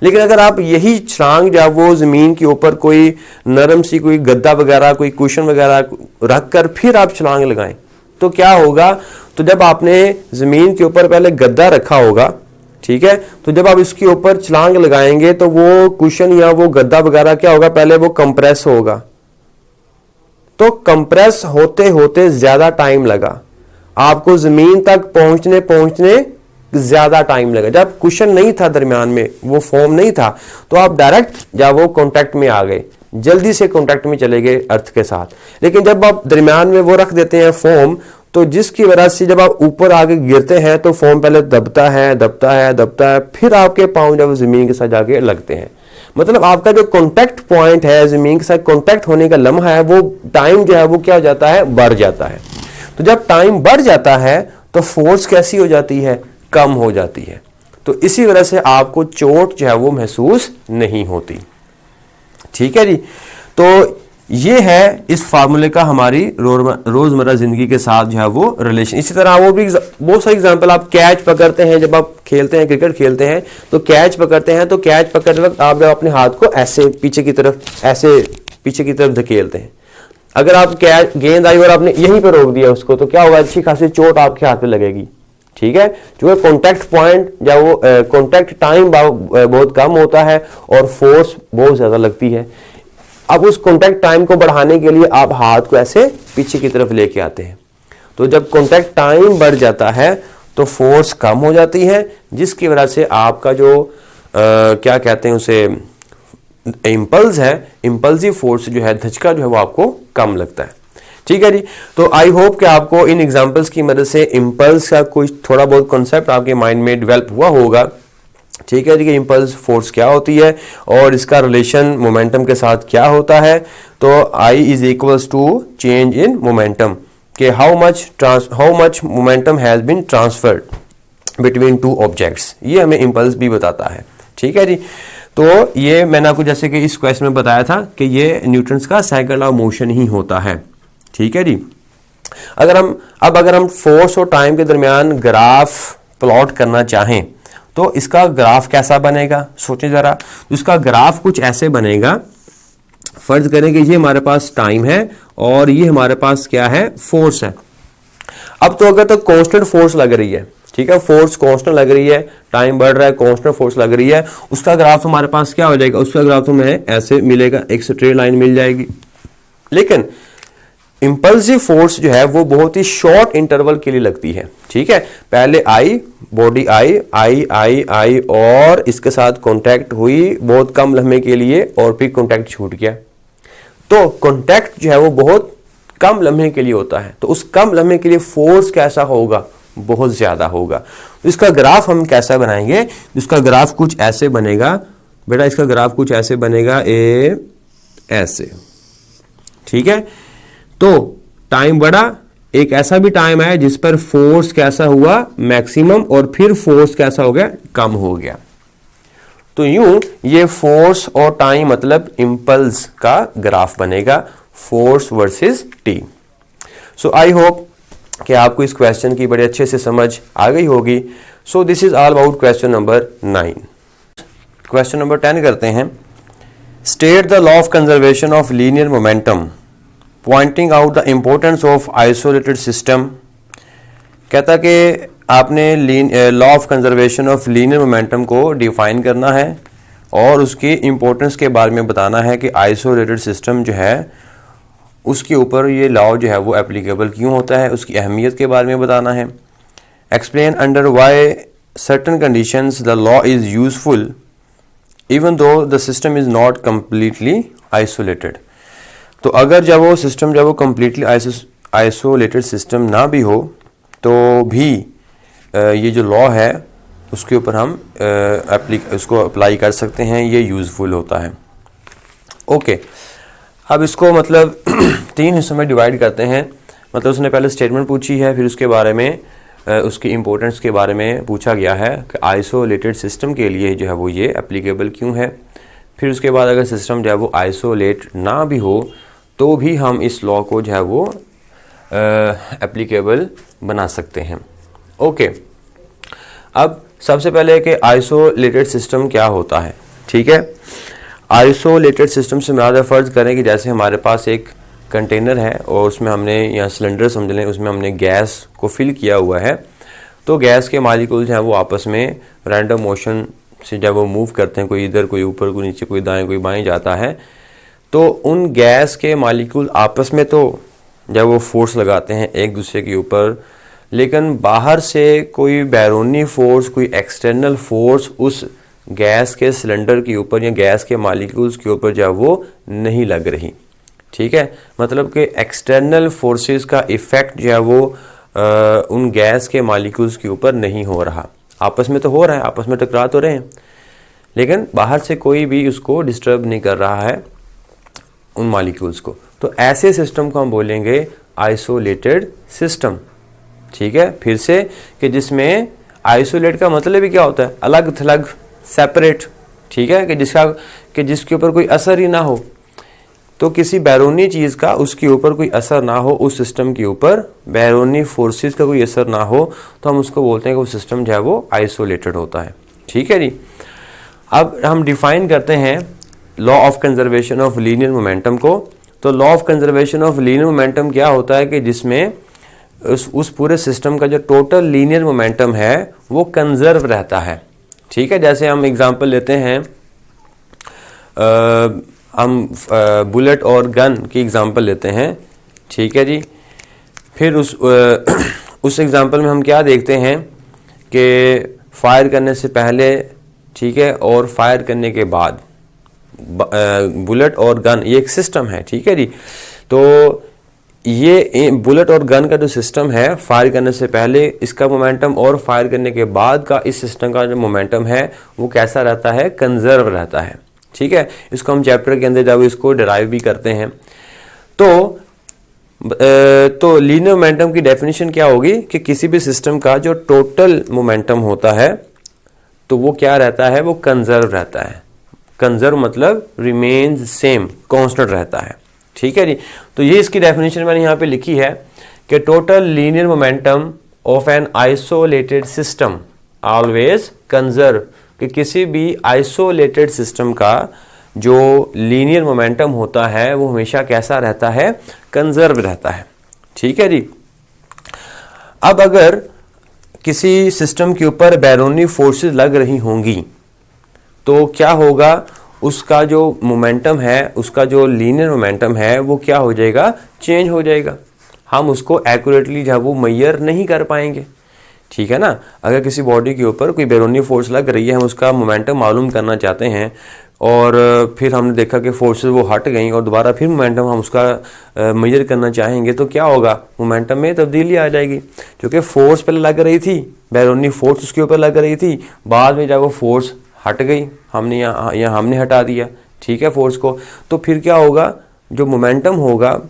लेकिन अगर आप यही छलांग जब वो जमीन के ऊपर कोई नरम सी कोई गद्दा वगैरह, कोई कुशन वगैरह रख कर फिर आप छलांग लगाएं, तो क्या होगा, तो जब आपने जमीन के ऊपर पहले गद्दा रखा होगा, ठीक है, तो जब आप इसके ऊपर छलांग लगाएंगे तो वो कुशन या वो गद्दा वगैरह क्या होगा, पहले वो कंप्रेस होगा। तो कंप्रेस होते होते ज्यादा टाइम लगा, आपको जमीन तक पहुंचने ज्यादा टाइम लगा। जब कुशन नहीं था दरमियान में, वो फोम नहीं था, तो आप डायरेक्ट जब वो कांटेक्ट में आ गए, जल्दी से कांटेक्ट में चले गए अर्थ के साथ। लेकिन जब आप दरमियान में वो रख देते हैं फोम, तो जिसकी वजह से जब आप ऊपर आगे गिरते हैं तो फोम पहले दबता है, फिर आपके पाँव जब जमीन के साथ जाके लगते हैं। मतलब आपका जो कांटेक्ट पॉइंट है, जमीन के साथ कांटेक्ट होने का लम्हा है, वो टाइम जो है वो क्या हो जाता है, बढ़ जाता है। तो जब टाइम बढ़ जाता है तो फोर्स कैसी हो जाती है, कम हो जाती है। तो इसी वजह से आपको चोट जो है वो महसूस नहीं होती। ठीक है जी, तो ये है इस फार्मूले का हमारी रोजमर्रा जिंदगी के साथ जो है वो रिलेशन। इसी तरह वो भी बहुत सारे एग्जांपल, आप कैच पकड़ते हैं, जब आप खेलते हैं, क्रिकेट खेलते हैं तो कैच पकड़ते हैं, तो कैच पकड़ते वक्त आप जब अपने हाथ को ऐसे पीछे की तरफ धकेलते हैं, अगर आप गेंद आई और आपने यहीं पर रोक दिया उसको, तो क्या होगा, अच्छी खासी चोट आपके हाथ पे लगेगी। ठीक है, जो कॉन्टैक्ट पॉइंट जब वो कॉन्टैक्ट टाइम बहुत कम होता है और फोर्स बहुत ज्यादा लगती है। अब उस कॉन्टैक्ट टाइम को बढ़ाने के लिए आप हाथ को ऐसे पीछे की तरफ लेके आते हैं, तो जब कॉन्टैक्ट टाइम बढ़ जाता है तो फोर्स कम हो जाती है, जिसकी वजह से आपका जो क्या कहते हैं उसे, इम्पल्स है, इम्पल्सिव फोर्स जो है, धचका जो है वो आपको कम लगता है। ठीक है जी, तो आई होप कि आपको इन एग्जांपल्स की मदद से इम्पल्स का कोई थोड़ा बहुत कॉन्सेप्ट आपके माइंड में डेवलप हुआ होगा। ठीक है जी, कि इम्पल्स फोर्स क्या होती है और इसका रिलेशन मोमेंटम के साथ क्या होता है। तो I is equals to change in momentum, कि how much momentum has been transferred between two objects, ये हमें इम्पल्स भी बताता है। ठीक है जी, तो ये मैंने आपको जैसे कि इस क्वेश्चन में बताया था कि ये न्यूटन्स का साइकिल ऑफ मोशन ही होता है। ठीक है जी, अगर हम फोर्स और टाइम के दरमियान ग्राफ प्लॉट करना चाहें तो इसका ग्राफ कैसा बनेगा, सोचें जरा। इसका ग्राफ कुछ ऐसे बनेगा फर्ज करें कि ये हमारे पास टाइम है और ये हमारे पास क्या है, फोर्स है। अब तो अगर तो कांस्टेंट फोर्स लग रही है, ठीक है, फोर्स कांस्टेंट लग रही है, टाइम बढ़ रहा है, कांस्टेंट फोर्स लग रही है, उसका ग्राफ हमारे पास क्या हो जाएगा, उसका ग्राफ हमें ऐसे मिलेगा, एक स्ट्रेट लाइन मिल जाएगी। लेकिन इंपल्सिव फोर्स जो है वो बहुत ही शॉर्ट इंटरवल के लिए लगती है, ठीक है। पहले आई, बॉडी आई आई आई आई और इसके साथ कांटेक्ट हुई बहुत कम लम्हे के लिए और फिर कांटेक्ट छूट गया। तो कांटेक्ट जो है वो बहुत कम लम्हे के लिए होता है, तो उस कम लम्हे के लिए फोर्स कैसा होगा, बहुत ज्यादा होगा। तो इसका ग्राफ हम कैसा बनाएंगे, इसका ग्राफ कुछ ऐसे बनेगा बेटा, इसका ग्राफ कुछ ऐसे बनेगा, ऐसे, ठीक है। तो टाइम बढ़ा, एक ऐसा भी टाइम आया जिस पर फोर्स कैसा हुआ, मैक्सिमम, और फिर फोर्स कैसा हो गया, कम हो गया। तो यूं ये फोर्स और टाइम मतलब इंपल्स का ग्राफ बनेगा, force versus T. So I hope कि आपको इस क्वेश्चन की बड़े अच्छे से समझ आ गई होगी। सो this is all about question number 9। Question number 10 करते हैं। State the law of conservation of linear momentum pointing out the importance of isolated system. कहता कि आपने law of conservation of linear momentum को डिफाइन करना है और उसकी इंपॉर्टेंस के बारे में बताना है कि आइसोलेटेड सिस्टम जो है उसके ऊपर ये लॉ जो है वो एप्लीकेबल क्यों होता है, उसकी अहमियत के बारे में बताना है। Explain under why certain conditions the law is useful even though the system is not completely isolated. तो अगर जब वो सिस्टम जब वो कंप्लीटली आइसोलेटेड सिस्टम ना भी हो तो भी ये जो लॉ है उसके ऊपर हम उसको अप्लाई कर सकते हैं, ये यूजफुल होता है। ओके, अब इसको मतलब 3 हिस्सों में डिवाइड करते हैं। मतलब उसने पहले स्टेटमेंट पूछी है, फिर उसके बारे में उसकी इंपॉर्टेंस के बारे में पूछा गया है कि आइसोलेटेड सिस्टम के लिए जो है वो ये एप्लीकेबल क्यों है। फिर उसके बाद अगर सिस्टम जो है वो आइसोलेट ना भी हो तो भी हम इस लॉ को जो है वो एप्लीकेबल बना सकते हैं। ओके, अब सबसे पहले कि आइसोलेटेड सिस्टम क्या होता है, ठीक है। आइसोलेटेड सिस्टम से मुराद फर्ज करें कि जैसे हमारे पास एक कंटेनर है और उसमें हमने या सिलेंडर समझ लें, उसमें हमने गैस को फिल किया हुआ है। तो गैस के मालिक्यूल्स हैं वो आपस में रैंडम मोशन से जब वो मूव करते हैं, कोई इधर कोई ऊपर कोई नीचे कोई दाएं कोई बाएं जाता है, तो उन गैस के मालिक्यूल आपस में तो जब वो फोर्स लगाते हैं एक दूसरे के ऊपर, लेकिन बाहर से कोई बैरूनी फोर्स, कोई एक्सटर्नल फोर्स उस गैस के सिलेंडर के ऊपर या गैस के मालिक्यूल्स के ऊपर जो है वो नहीं लग रही, ठीक है। मतलब कि एक्सटर्नल फोर्सेस का इफेक्ट जो है वो उन गैस के मालिक्यूल्स के ऊपर नहीं हो रहा। आपस में तो हो रहा है, आपस में टकरा तो रहे हैं, लेकिन बाहर से कोई भी उसको डिस्टर्ब नहीं कर रहा है उन मालिक्यूल्स को। तो ऐसे सिस्टम को हम बोलेंगे आइसोलेटेड सिस्टम, ठीक है। फिर से कि जिसमें आइसोलेट का मतलब ही क्या होता है, अलग थलग, सेपरेट, ठीक है, कि जिसके ऊपर कोई असर ही ना हो। तो किसी बैरूनी चीज़ का उसके ऊपर कोई असर ना हो, उस सिस्टम के ऊपर बैरूनी फोर्सेस का कोई असर ना हो, तो हम उसको बोलते हैं कि वो सिस्टम जो है वो आइसोलेटेड होता है, ठीक है जी। अब हम डिफाइन करते हैं law of conservation of linear momentum को। तो law of conservation of linear momentum क्या होता है कि जिसमें उस पूरे सिस्टम का जो टोटल लीनियर मोमेंटम है वो कंजर्व रहता है, ठीक है। जैसे हम एग्जांपल लेते हैं, हम बुलेट और गन की एग्जांपल लेते हैं, ठीक है जी। फिर उस एग्जांपल में हम क्या देखते हैं कि फायर करने से पहले, ठीक है, और फायर करने के बाद बुलेट और गन ये एक सिस्टम है, ठीक है जी। तो ये बुलेट और गन का जो सिस्टम है, फायर करने से पहले इसका मोमेंटम और फायर करने के बाद का इस सिस्टम का जो मोमेंटम है वो कैसा रहता है, कंजर्व रहता है, ठीक है। इसको हम चैप्टर के अंदर जब इसको डिराइव भी करते हैं तो लीनियर मोमेंटम की डेफिनेशन क्या होगी कि किसी भी सिस्टम का जो टोटल मोमेंटम होता है तो वो क्या रहता है, वो कंजर्व रहता है। कंजर्व मतलब रिमेन्स सेम, कांस्टेंट रहता है, ठीक है जी। तो ये इसकी डेफिनेशन मैंने यहाँ पे लिखी है कि total linear momentum of an isolated system always conserve, कि किसी भी आइसोलेटेड सिस्टम का जो लीनियर मोमेंटम होता है वो हमेशा कैसा रहता है, कंजर्व रहता है। ठीक है जी। अब अगर किसी सिस्टम के ऊपर बैरोनी फोर्सेस लग रही होंगी तो क्या होगा, उसका जो मोमेंटम है, उसका जो लीनियर मोमेंटम है वो क्या हो जाएगा, चेंज हो जाएगा। हम उसको एक्यूरेटली जो है वो मेजर नहीं कर पाएंगे। ठीक है ना। अगर किसी बॉडी के ऊपर कोई बैरोनी फोर्स लग रही है, हम उसका मोमेंटम मालूम करना चाहते हैं और फिर हमने देखा कि फोर्सेस वो हट गई और दोबारा फिर मोमेंटम हम उसका मेजर करना चाहेंगे तो क्या होगा, मोमेंटम में तब्दीली आ जाएगी। क्योंकि फोर्स पहले लग रही थी, बैरोनी फोर्स उसके ऊपर लग रही थी, बाद में जब वो फोर्स हट गई, हमने यहाँ हमने हटा दिया, ठीक है, फोर्स को, तो फिर क्या होगा, जो मोमेंटम होगा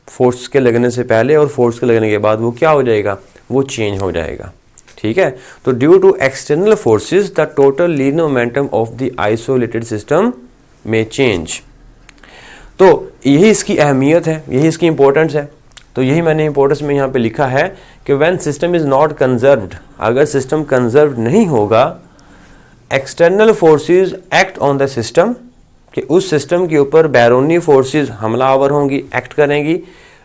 फोर्स के लगने से पहले और फोर्स के लगने के बाद वो क्या हो जाएगा, वो चेंज हो जाएगा। ठीक है। तो due to external forces the total linear momentum of the isolated system में चेंज। तो यही इसकी अहमियत है, यही इसकी इंपॉर्टेंस है। तो यही मैंने इंपॉर्टेंस में यहाँ पे लिखा है कि when system is not conserved, अगर सिस्टम कंजर्व नहीं होगा, external forces act on the system, कि उस सिस्टम के ऊपर बैरोनी फोर्सेस हमलावर होंगी, एक्ट करेंगी,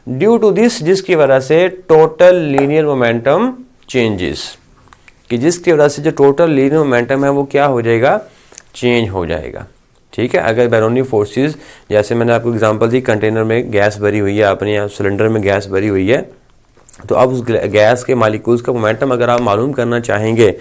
ड्यू टू दिस, जिसकी वजह से टोटल लीनियर मोमेंटम चेंजेस, कि जिसकी वजह से जो टोटल लीनियर मोमेंटम है वो क्या हो जाएगा, चेंज हो जाएगा। ठीक है। अगर बैरोनी फोर्सेस, जैसे मैंने आपको एग्जांपल दी, कंटेनर में गैस भरी हुई है, अपने यहाँ सिलेंडर में गैस भरी हुई है, तो अब उस गैस के मालिक्यूल्स का मोमेंटम अगर आप मालूम करना चाहेंगे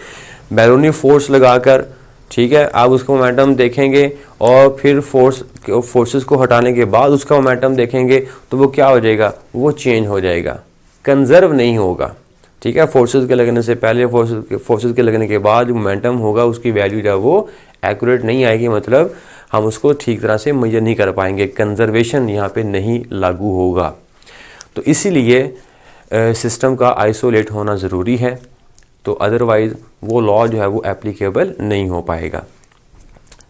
बैरोनी फोर्स लगाकर, ठीक है, आप उसका मोमेंटम देखेंगे और फिर फोर्सेस को हटाने के बाद उसका मोमेंटम देखेंगे तो वो क्या हो जाएगा, वो चेंज हो जाएगा, कंजर्व नहीं होगा। ठीक है। फोर्सेस के लगने से पहले, फोर्सेस के लगने के बाद जो मोमेंटम होगा उसकी वैल्यू जो है वो एक्यूरेट नहीं आएगी, मतलब हम उसको ठीक तरह से मेजर नहीं कर पाएंगे, कंजर्वेशन यहाँ पे नहीं लागू होगा। तो इसीलिए सिस्टम का आइसोलेट होना ज़रूरी है, तो अदरवाइज वो लॉ जो है वो एप्लीकेबल नहीं हो पाएगा।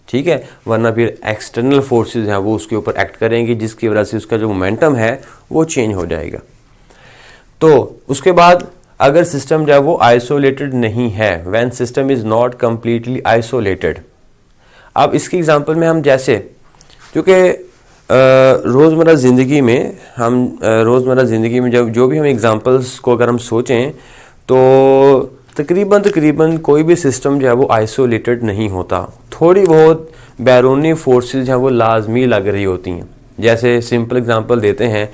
ठीक है। वरना फिर एक्सटर्नल फोर्सेस हैं वो उसके ऊपर एक्ट करेंगी, जिसकी वजह से उसका जो मोमेंटम है वो चेंज हो जाएगा। तो उसके बाद अगर सिस्टम जो है वो आइसोलेटेड नहीं है, when system is not completely isolated. अब इसकी एग्जांपल में हम जैसे, क्योंकि रोज़मर्रा ज़िंदगी में जब जो भी हम एग्जांपल्स को अगर हम सोचें तो तकरीबन कोई भी सिस्टम जो है वो आइसोलेटेड नहीं होता, थोड़ी बहुत बैरूनी फोर्सेस जो है वो लाजमी लग रही होती हैं। जैसे सिंपल एग्जांपल देते हैं,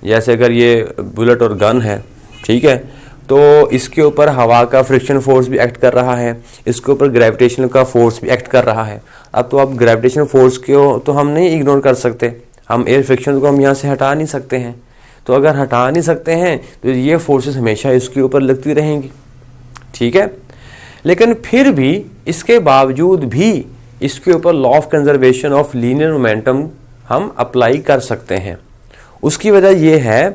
जैसे अगर ये बुलेट और गन है, ठीक है, तो इसके ऊपर हवा का फ्रिक्शन फोर्स भी एक्ट कर रहा है, इसके ऊपर ग्रेविटेशन का फोर्स भी एक्ट कर रहा है। अब तो आप ग्रेविटेशन फोर्स को तो हम नहीं इग्नोर कर सकते, हम एयर फ्रिक्शन को हम यहाँ से हटा नहीं सकते हैं। तो अगर हटा नहीं सकते हैं तो ये फोर्सेस हमेशा इसके ऊपर लगती रहेंगी। ठीक है। लेकिन फिर भी इसके बावजूद भी इसके ऊपर law of conservation of linear momentum हम अप्लाई कर सकते हैं। उसकी वजह यह है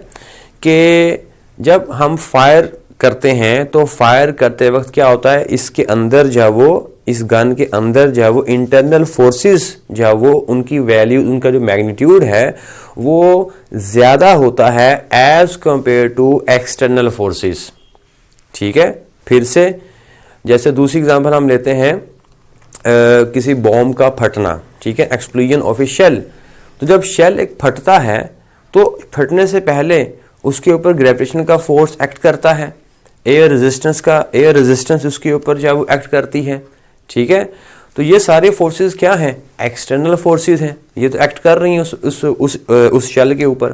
कि जब हम फायर करते हैं तो फायर करते वक्त क्या होता है, इसके अंदर जो है वो, इस गन के अंदर जो है वो इंटरनल फोर्सेस जो है वो उनकी वैल्यू, उनका जो मैग्नीट्यूड है वो ज़्यादा होता है as compare to external forces. ठीक है। फिर से जैसे दूसरी एग्जांपल हम लेते हैं, किसी बॉम्ब का फटना, ठीक है, एक्सप्लोजन ऑफ ए शेल। तो जब शेल एक फटता है तो फटने से पहले उसके ऊपर ग्रेविटेशन का फोर्स एक्ट करता है, एयर रेजिस्टेंस उसके ऊपर जो है वो एक्ट करती है। ठीक है। तो ये सारे फोर्सेस क्या हैं, एक्सटर्नल फोर्सेस हैं, ये तो एक्ट कर रही हैं उस शेल के ऊपर।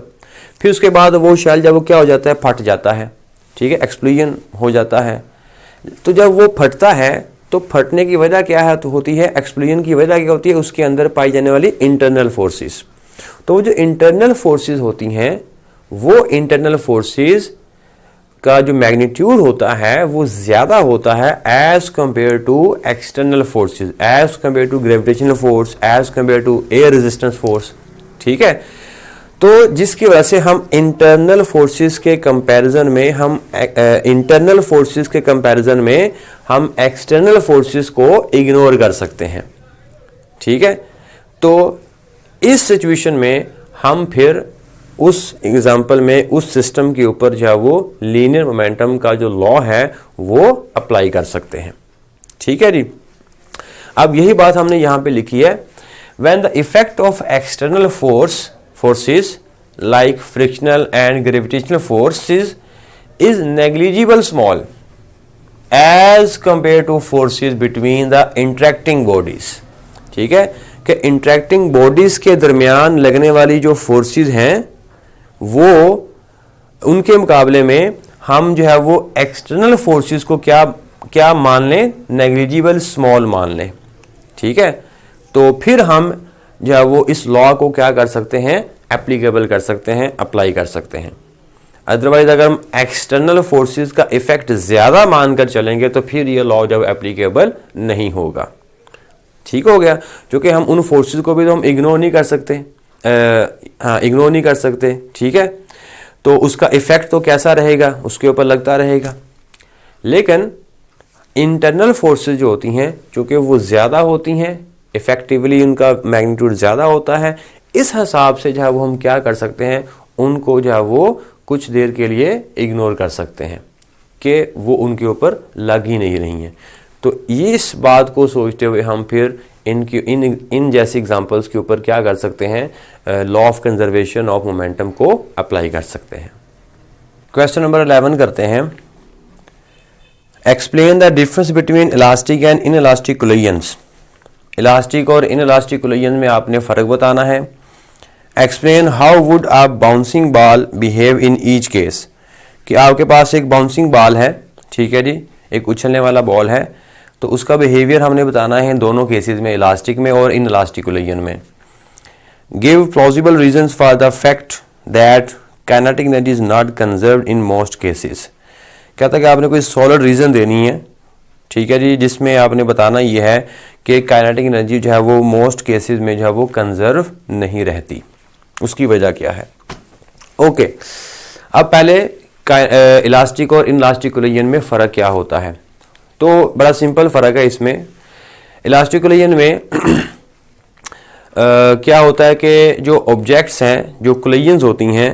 फिर उसके बाद वो शेल जब वो क्या हो जाता है, फट जाता है, ठीक है, एक्सप्लोजन हो जाता है। तो जब वो फटता है तो फटने की वजह क्या है, तो होती है एक्सप्लोजन की वजह क्या होती है, उसके अंदर पाई जाने वाली इंटरनल फोर्सेस। तो वो जो इंटरनल फोर्सेस होती हैं, वो इंटरनल फोर्सेस का जो मैग्नीट्यूड होता है वो ज़्यादा होता है as compare to external forces, as compare to gravitational force, as compare to air resistance force. ठीक है। तो जिसकी वजह से हम इंटरनल फोर्सेस के कंपैरिजन में हम एक्सटर्नल फोर्सेस को इग्नोर कर सकते हैं। ठीक है। तो इस सिचुएशन में हम फिर उस एग्जाम्पल में उस सिस्टम के ऊपर जो है वो लीनियर मोमेंटम का जो लॉ है वो अप्लाई कर सकते हैं। ठीक है जी। अब यही बात हमने यहाँ पे लिखी है, when the effect of external forces like frictional and gravitational forces is negligible small as compared to forces between the interacting bodies। ठीक है कि इंटरेक्टिंग बॉडीज के दरमियान लगने वाली जो फोर्सेस हैं वो उनके मुकाबले में हम जो है वो एक्सटर्नल फोर्सेस को क्या मान लें, नेग्लिजिबल स्मॉल मान लें। ठीक है, तो फिर हम जो है वो इस लॉ को क्या कर सकते हैं, एप्लीकेबल कर सकते हैं, अप्लाई कर सकते हैं। अदरवाइज अगर हम एक्सटर्नल फोर्सेस का इफेक्ट ज़्यादा मानकर चलेंगे तो फिर ये लॉ जब एप्लीकेबल नहीं होगा। ठीक हो गया, क्योंकि हम उन फोर्सेस को भी तो हम इग्नोर नहीं कर सकते, इग्नोर नहीं कर सकते। ठीक है, तो उसका इफेक्ट तो कैसा रहेगा, उसके ऊपर लगता रहेगा। लेकिन इंटरनल फोर्सेस जो होती हैं चूँकि वो ज़्यादा होती हैं, इफेक्टिवली उनका मैग्नीट्यूड ज़्यादा होता है, इस हिसाब से जो है वो हम क्या कर सकते हैं, उनको जो है वो कुछ देर के लिए इग्नोर कर सकते हैं कि वो उनके ऊपर लग ही नहीं रही हैं। तो ये इस बात को सोचते हुए हम फिर इन जैसी एग्जांपल्स के ऊपर क्या कर सकते हैं, law of conservation of momentum को अप्लाई कर सकते हैं। क्वेश्चन नंबर 11 करते हैं। Explain the difference between elastic and in elastic collisions. Elastic और इन इलास्टिक कोलिजन में आपने फ़र्क बताना है। Explain how would a bouncing ball behave in each case, कि आपके पास एक बाउंसिंग बॉल है, ठीक है जी, एक उछलने वाला बॉल है, तो उसका बिहेवियर हमने बताना है दोनों केसेस में, इलास्टिक में और इन इलास्टिक कोलिजन में। Give plausible reasons for the fact that kinetic energy is not conserved in most cases. कहता है कि आपने कोई सॉलिड रीज़न देनी है, ठीक है जी, जिसमें आपने बताना ये है कि काइनेटिक एनर्जी जो है वो मोस्ट केसेस में जो है वो कंजर्व नहीं रहती, उसकी वजह क्या है। ओके, अब पहले इलास्टिक और इनइलास्टिक कोलिजन में फ़र्क क्या होता है, तो बड़ा सिंपल फ़र्क है इसमें। इलास्टिक कोलिजन में क्या होता है कि जो ऑब्जेक्ट्स हैं, जो कोलिजन्स होती हैं,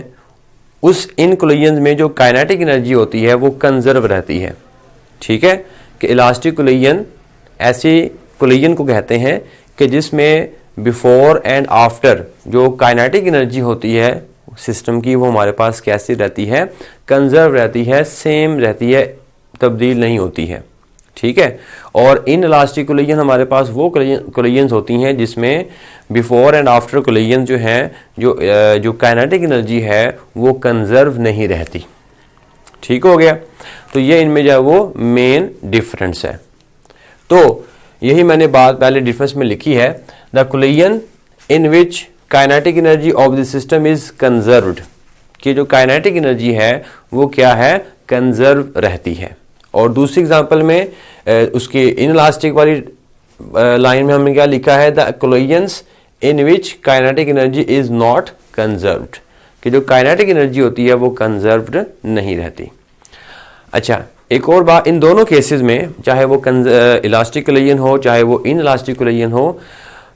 इन कोलिजन्स में जो काइनेटिक एनर्जी होती है वो कंजर्व रहती है। ठीक है, कि इलास्टिक कोलिजन ऐसी कोलिजन को कहते हैं कि जिसमें बिफोर एंड आफ्टर जो काइनेटिक एनर्जी होती है सिस्टम की वो हमारे पास कैसी रहती है, कंजर्व रहती है, सेम रहती है, तब्दील नहीं होती है। ठीक है, और इन इलास्टिक कोलिजन हमारे पास वो कोलिजन्स होती हैं जिसमें बिफोर एंड आफ्टर कोलिजन जो हैं, जो काइनेटिक एनर्जी है वो कंजर्व नहीं रहती। ठीक हो गया, तो ये इनमें जो है वो मेन डिफरेंस है। तो यही मैंने बात पहले डिफरेंस में लिखी है, the collision in which kinetic energy of the system is conserved, कि जो काइनेटिक एनर्जी है वो क्या है, कंजर्व रहती है। और दूसरी एग्जांपल में उसकी इनइलास्टिक वाली लाइन में हमने क्या लिखा है, the collisions in which kinetic energy is not conserved, कि जो काइनेटिक एनर्जी होती है वो कंजर्व्ड नहीं रहती। अच्छा, एक और बात, इन दोनों केसेस में चाहे वो इलास्टिक कोलिजन हो चाहे वो इनइलास्टिक कोलिजन हो,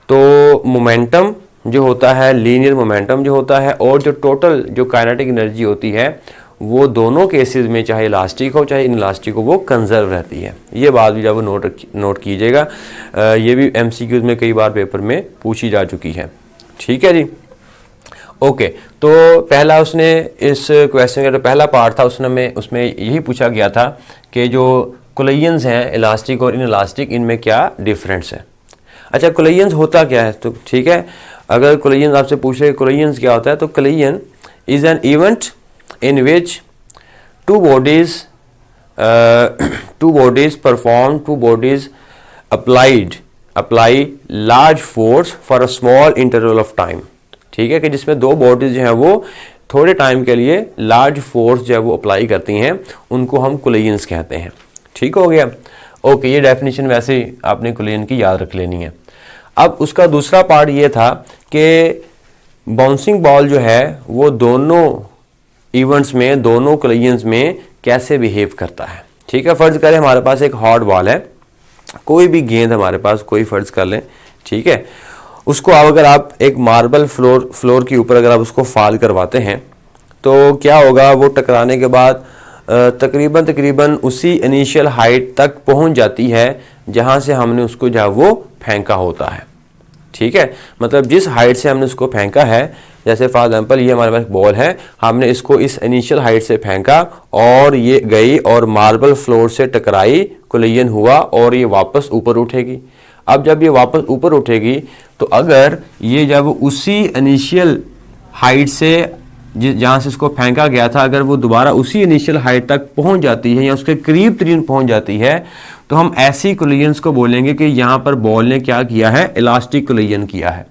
तो मोमेंटम जो होता है, लीनियर मोमेंटम जो होता है, और जो टोटल जो काइनेटिक एनर्जी होती है वो दोनों केसेस में चाहे इलास्टिक हो चाहे इनइलास्टिक हो वो कंजर्व रहती है। ये बात भी जब नोट कीजिएगा, ये भी MCQs में कई बार पेपर में पूछी जा चुकी है। ठीक है जी, ओके, तो पहला उसने इस क्वेश्चन का जो पहला पार्ट था उसमें यही पूछा गया था कि जो कोलिजन्स हैं इलास्टिक और इनइलास्टिक, इनमें क्या डिफरेंस है। अच्छा, कोलिजन्स होता क्या है, तो ठीक है, अगर कोलिजन्स आपसे पूछ रहे कोलिजन्स क्या होता है, तो collision is an event in which two bodies apply large force for a small interval of time। ठीक है, कि जिसमें दो बॉडीज जो हैं वो थोड़े टाइम के लिए लार्ज फोर्स जो है वो अप्लाई करती हैं, उनको हम कोलिजन्स कहते हैं। ठीक हो गया, ओके, ये डेफिनेशन वैसे आपने कोलिजन की याद रख लेनी है। अब उसका दूसरा पार्ट ये था कि बाउंसिंग बॉल जो है वो दोनों इवेंट्स में, दोनों कोलिजन्स में कैसे बिहेव करता है। ठीक है, फर्ज करें हमारे पास एक हॉट बॉल है, कोई भी गेंद हमारे पास कोई फर्ज कर लें, ठीक है, उसको अगर आप एक मार्बल फ्लोर के ऊपर अगर आप उसको फॉल करवाते हैं तो क्या होगा, वो टकराने के बाद तकरीबन उसी इनिशियल हाइट तक पहुंच जाती है जहां से हमने उसको जो वो फेंका होता है। ठीक है, मतलब जिस हाइट से हमने उसको फेंका है, जैसे फॉर एग्जांपल ये हमारे पास बॉल है, हमने इसको इस इनिशियल हाइट से फेंका और ये गई और मार्बल फ्लोर से टकराई, कोलिजन हुआ और ये वापस ऊपर उठेगी। अब जब ये वापस ऊपर उठेगी तो अगर ये जब उसी इनिशियल हाइट से जहाँ से इसको फेंका गया था, अगर वो दोबारा उसी इनिशियल हाइट तक पहुंच जाती है या उसके करीब तरीन पहुंच जाती है, तो हम ऐसी कोलिजन्स को बोलेंगे कि यहाँ पर बॉल ने क्या किया है, इलास्टिक कोलिजन किया है।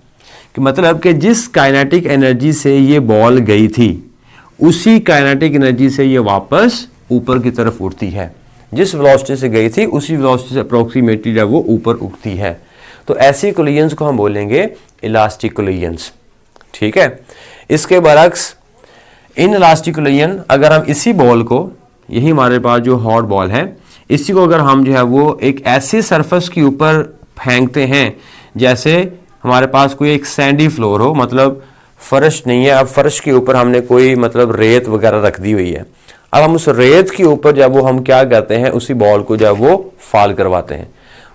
कि मतलब कि जिस काइनेटिक एनर्जी से ये बॉल गई थी, उसी काइनेटिक एनर्जी से ये वापस ऊपर की तरफ उठती है। जिस वेलोसिटी से गई थी उसी वेलोसिटी से अप्रोक्सीमेटली जब वो ऊपर उठती है, तो ऐसी कोलिजन्स को हम बोलेंगे इलास्टिक कोलिजन्स। ठीक है, इसके बरक्स इन इलास्टिक कोलिजन, अगर हम इसी बॉल को, यही हमारे पास जो हॉट बॉल है, इसी को अगर हम जो है वो एक ऐसी सरफेस के ऊपर फेंकते हैं जैसे हमारे पास कोई एक सैंडी फ्लोर हो, मतलब फर्श नहीं है, अब फर्श के ऊपर हमने कोई मतलब रेत वगैरह रख दी हुई है, अब हम उस रेत के ऊपर जब वो हम क्या करते हैं, उसी बॉल को जब वो फॉल करवाते हैं,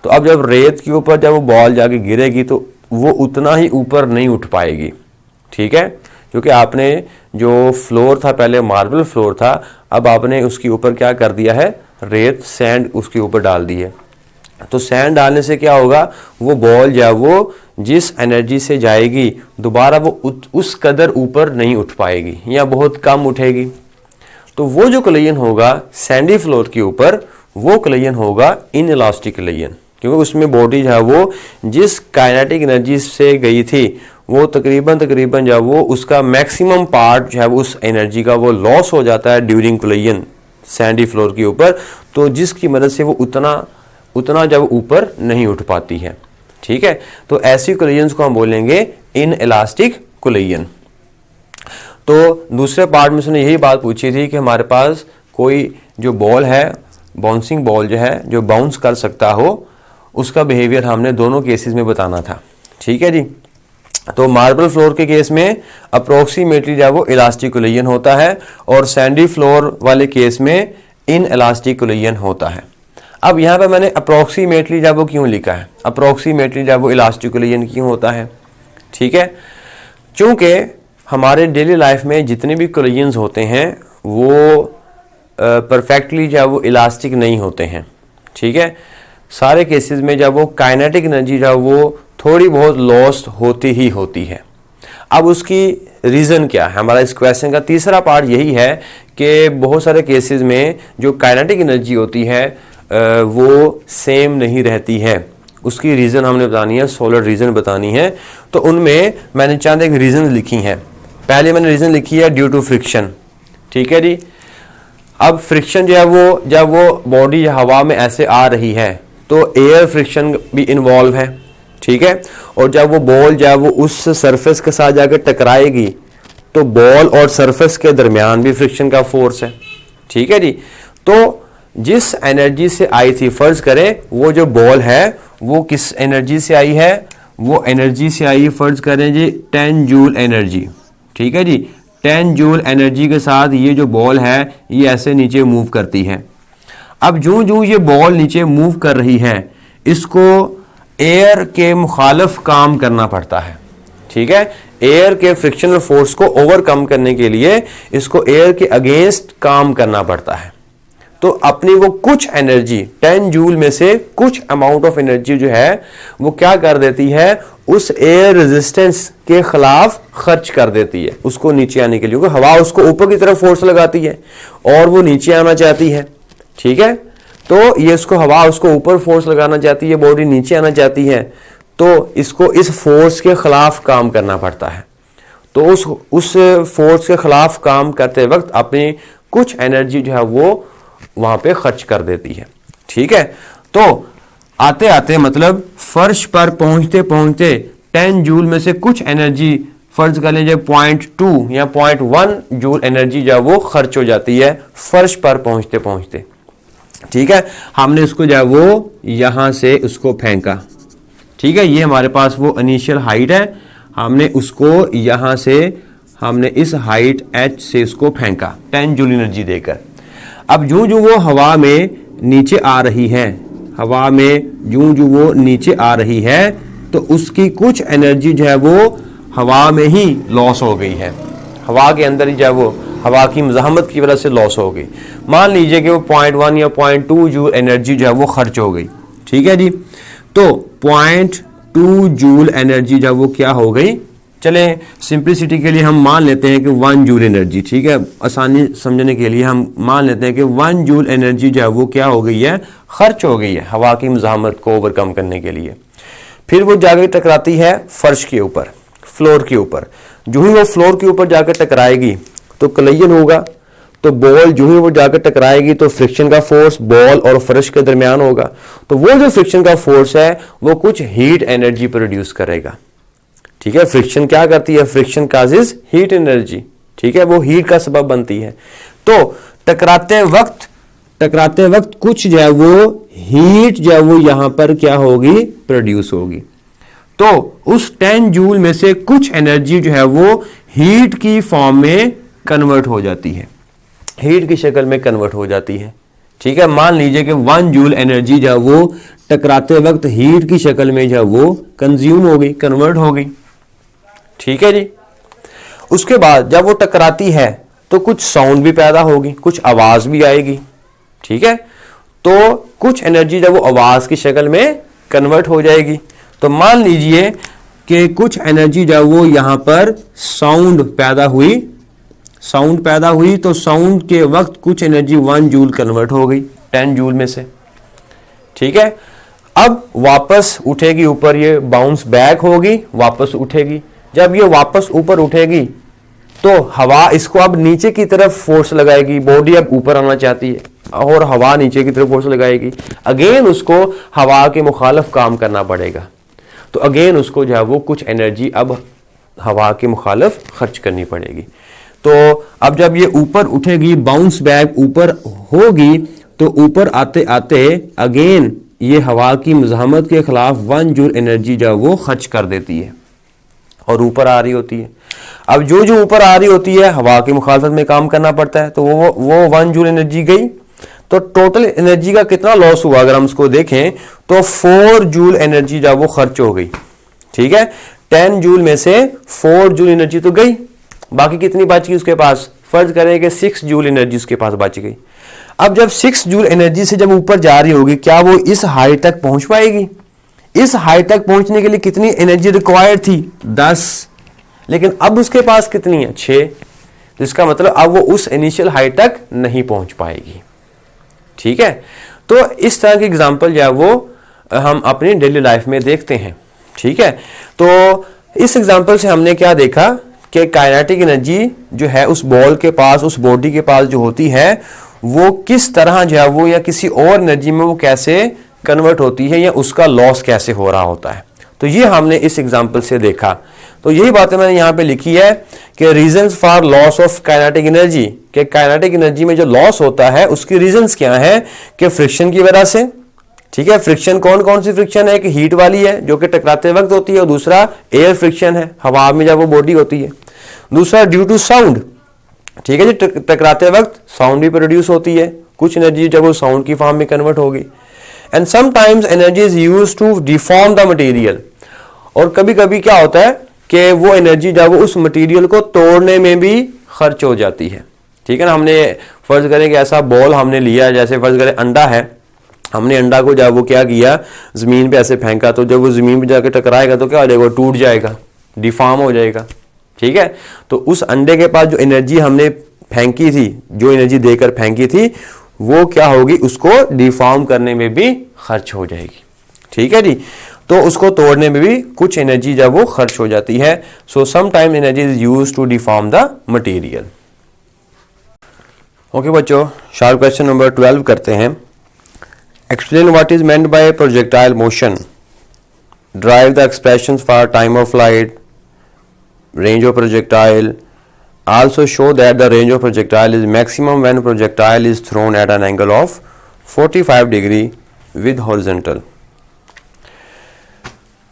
तो अब जब रेत के ऊपर जब वो बॉल जाके गिरेगी तो वो उतना ही ऊपर नहीं उठ पाएगी। ठीक है, क्योंकि आपने जो फ्लोर था पहले मार्बल फ्लोर था, अब आपने उसके ऊपर क्या कर दिया है, रेत सैंड उसके ऊपर डाल दी है। तो सैंड डालने से क्या होगा, वो बॉल या वो जिस एनर्जी से जाएगी दोबारा वो उस कदर ऊपर नहीं उठ पाएगी या बहुत कम उठेगी। तो वो जो कोलिजन होगा सैंडी फ्लोर के ऊपर, वो कोलिजन होगा इनइलास्टिक कोलिजन, क्योंकि उसमें बॉडी जो है वो जिस काइनेटिक एनर्जी से गई थी वो तकरीबन जब वो उसका मैक्सिमम पार्ट जो है वो उस एनर्जी का वो लॉस हो जाता है ड्यूरिंग कोलिजन सैंडी फ्लोर के ऊपर, तो जिसकी मदद से वो उतना जब ऊपर नहीं उठ पाती है। ठीक है, तो ऐसी कोलिजन्स को हम बोलेंगे इन इलास्टिक कोलिजन। तो दूसरे पार्ट में उसने यही बात पूछी थी कि हमारे पास कोई जो बॉल है, बाउंसिंग बॉल जो है, जो बाउंस कर सकता हो, उसका बिहेवियर हमने दोनों केसेस में बताना था। ठीक है जी, तो मार्बल फ्लोर के केस में अप्रोक्सीमेटली जब वो इलास्टिक कोलिजन होता है और सैंडी फ्लोर वाले केस में इन इलास्टिक कोलिजन होता है। अब यहाँ पे मैंने अप्रोक्सीमेटली जब वो क्यों लिखा है, अप्रोक्सीमेटली जब वो इलास्टिक कोलिजन क्यों होता है। ठीक है, चूंकि हमारे डेली लाइफ में जितने भी कोलिजन्स होते हैं वो परफेक्टली जब वो इलास्टिक नहीं होते हैं। ठीक है, सारे केसेस में जब वो काइनेटिक एनर्जी जब वो थोड़ी बहुत लॉस्ट होती ही होती है। अब उसकी रीज़न क्या है, हमारा इस क्वेश्चन का तीसरा पार्ट यही है कि बहुत सारे केसेस में जो काइनेटिक एनर्जी होती है वो सेम नहीं रहती है। उसकी रीज़न हमने बतानी है, सॉलिड रीज़न बतानी है। तो उनमें मैंने चंद एक रीज़न लिखी हैं। पहले मैंने रीज़न लिखी है ड्यू टू फ्रिक्शन। ठीक है जी, अब फ्रिक्शन जो है वो जब वो बॉडी हवा में ऐसे आ रही है तो एयर फ्रिक्शन भी इन्वॉल्व है। ठीक है, और जब वो बॉल जब वो उस सरफेस के साथ जाकर टकराएगी तो बॉल और सरफेस के दरमियान भी फ्रिक्शन का फोर्स है। ठीक है जी, तो जिस एनर्जी से आई थी, फर्ज करें वो जो बॉल है वो किस एनर्जी से आई है, वो एनर्जी से आई, फर्ज करें जी 10 जूल एनर्जी। ठीक है जी, 10 जूल एनर्जी के साथ ये जो बॉल है ये ऐसे नीचे मूव करती है। अब जो जो ये बॉल नीचे मूव कर रही है, इसको एयर के मुखालिफ काम करना पड़ता है। ठीक है, एयर के फ्रिक्शनल फोर्स को ओवरकम करने के लिए इसको एयर के अगेंस्ट काम करना पड़ता है। तो अपनी वो कुछ एनर्जी 10 जूल में से कुछ अमाउंट ऑफ एनर्जी जो है वो क्या कर देती है, उस एयर रेजिस्टेंस के खिलाफ खर्च कर देती है उसको नीचे आने के लिए। क्योंकि हवा उसको ऊपर की तरफ फोर्स लगाती है और वो नीचे आना चाहती है। ठीक है, तो ये उसको हवा उसको ऊपर फोर्स लगाना चाहती है, बॉडी नीचे आना चाहती है, तो इसको इस फोर्स के खिलाफ काम करना पड़ता है। तो उस फोर्स के खिलाफ काम करते वक्त अपनी कुछ एनर्जी जो है वो वहां पे खर्च कर देती है। ठीक है, तो आते आते मतलब फर्श पर पहुंचते पहुंचते 10 जूल में से कुछ एनर्जी, फर्ज कर लीजिए 0.2 या 0.1 जूल एनर्जी जो वो खर्च हो जाती है फर्श पर पहुंचते पहुंचते। ठीक है, हमने उसको जो है वो यहां से उसको फेंका। ठीक है, ये हमारे पास वो इनिशियल हाइट है, हमने उसको यहां से हमने इस हाइट h से इसको फेंका 10 जूल एनर्जी देकर। अब जो वो हवा में नीचे आ रही है, हवा में जो वो नीचे आ रही है, तो उसकी कुछ एनर्जी जो है वो हवा में ही लॉस हो गई है, हवा के अंदर ही जो है वो हवा की मज़ाहमत की वजह से लॉस हो गई। मान लीजिए कि वो 0.1 या 0.2 जूल एनर्जी जो है वो खर्च हो गई, ठीक है जी। तो 0.2 जूल एनर्जी जब वो क्या हो गई, चलें सिंप्लिसिटी के लिए हम मान लेते हैं कि 1 जूल एनर्जी, ठीक है, आसानी समझने के लिए हम मान लेते हैं कि 1 जूल एनर्जी जो है वो क्या हो गई है, खर्च हो गई है हवा की मज़ाहमत को ओवरकम करने के लिए। फिर वो जाकर टकराती है फर्श के ऊपर, फ्लोर के ऊपर। जो ही वो फ्लोर के ऊपर जाकर टकराएगी तो कलिजन होगा, तो बॉल जो ही वो जाकर टकराएगी तो फ्रिक्शन का फोर्स बॉल और फर्श के दरमियान होगा। तो वो जो फ्रिक्शन का फोर्स है वो कुछ हीट एनर्जी प्रोड्यूस करेगा, ठीक है। फ्रिक्शन क्या करती है, फ्रिक्शन काजेस हीट एनर्जी, ठीक है, वो हीट का सबब बनती है। तो टकराते वक्त कुछ जो है वो हीट जो है वो यहां पर क्या होगी, प्रोड्यूस होगी। तो उस 10 जूल में से कुछ एनर्जी जो है वो हीट की फॉर्म में कन्वर्ट हो जाती है, हीट की शक्ल में कन्वर्ट हो जाती है, ठीक है। मान लीजिए कि 1 जूल एनर्जी जो है वो टकराते वक्त हीट की शक्ल में जो है वो कंज्यूम हो गई, कन्वर्ट हो गई, ठीक है जी। उसके बाद जब वो टकराती है तो कुछ साउंड भी पैदा होगी, कुछ आवाज भी आएगी, ठीक है। तो कुछ एनर्जी जब वो आवाज की शक्ल में कन्वर्ट हो जाएगी, तो मान लीजिए कि कुछ एनर्जी जब वो यहां पर साउंड पैदा हुई तो साउंड के वक्त कुछ एनर्जी 1 जूल कन्वर्ट हो गई 10 जूल में से, ठीक है। अब वापस उठेगी ऊपर, ये बाउंस बैक होगी, वापस उठेगी। जब ये वापस ऊपर उठेगी तो हवा इसको अब नीचे की तरफ फोर्स लगाएगी, बॉडी अब ऊपर आना चाहती है और हवा नीचे की तरफ फोर्स लगाएगी। अगेन उसको हवा के मुखालिफ काम करना पड़ेगा, तो अगेन उसको जो है वो कुछ एनर्जी अब हवा के मुखालिफ खर्च करनी पड़ेगी। तो अब जब ये ऊपर उठेगी, बाउंस बैक ऊपर होगी, तो ऊपर आते आते अगेन ये हवा की मुज़ाहमत के खिलाफ 1 जूल एनर्जी जो वो खर्च कर देती है और ऊपर आ रही होती है। अब जो ऊपर आ रही होती है हवा की मुखालफत में काम करना पड़ता है, तो वो 1 जूल एनर्जी गई। तो टोटल एनर्जी का कितना लॉस हुआ अगर हम उसको देखें तो 4 जूल एनर्जी जब वो खर्च हो गई, ठीक है। 10 जूल में से 4 जूल एनर्जी तो गई, बाकी कितनी बच गई उसके पास, फर्ज करें कि 6 जूल एनर्जी उसके पास बच गई। अब जब 6 जूल एनर्जी से जब ऊपर जा रही होगी, क्या वो इस हाइट तक पहुंच पाएगी? इस हाइट तक पहुंचने के लिए कितनी एनर्जी रिक्वायर्ड थी? 10, लेकिन अब उसके पास कितनी है? 6। तो इसका मतलब अब वो उस इनिशियल हाइट तक नहीं पहुंच पाएगी, ठीक है। तो इस तरह की एग्जांपल जो है वो हम अपनी डेली लाइफ में देखते हैं, ठीक है। तो इस एग्जांपल से हमने क्या देखा कि काइनेटिक एनर्जी जो है उस बॉल के पास, उस बॉडी के पास जो होती है, वो किस तरह जो है वो या किसी और एनर्जी में वो कैसे कन्वर्ट होती है या उसका लॉस कैसे हो रहा होता है। तो ये हमने इस एग्जांपल से देखा। तो यही बातें मैंने यहाँ पे लिखी है कि reasons for loss of kinetic energy, कि काइनेटिक एनर्जी में जो लॉस होता है उसकी रीजंस क्या है कि फ्रिक्शन की वजह से, ठीक है। फ्रिक्शन कौन कौन सी फ्रिक्शन है? कि हीट वाली है जो कि टकराते वक्त होती है, और दूसरा एयर फ्रिक्शन है, हवा में जब वो बॉडी होती है। दूसरा ड्यू टू साउंड, ठीक है जी, टकराते वक्त साउंड भी प्रोड्यूस होती है, कुछ एनर्जी जब वो साउंड की फॉर्म में कन्वर्ट होगी। And sometimes energy is used to deform the material, और कभी कभी क्या होता है कि वो एनर्जी जब वो उस मटेरियल को तोड़ने में भी खर्च हो जाती है, ठीक है ना। हमने फर्ज करें कि ऐसा बॉल हमने लिया, जैसे फर्ज करें अंडा है, हमने अंडा को जब वो क्या किया, जमीन पे ऐसे फेंका, तो जब वो जमीन पे जाकर टकराएगा तो क्या हो जाएगा, टूट जाएगा, डिफॉर्म हो जाएगा, ठीक है। तो उस अंडे के पास जो एनर्जी हमने फेंकी थी, जो एनर्जी देकर फेंकी थी, वो क्या होगी, उसको डिफॉर्म करने में भी खर्च हो जाएगी, ठीक है जी। तो उसको तोड़ने में भी कुछ एनर्जी जब वो खर्च हो जाती है। So some time energy is used to deform the material. Okay बच्चों, शार्प क्वेश्चन नंबर 12 करते हैं। Explain what is meant by projectile motion, derive the expressions for time of flight, range of projectile, also show that the range of projectile is maximum when projectile is thrown at an angle of 45 degree with horizontal।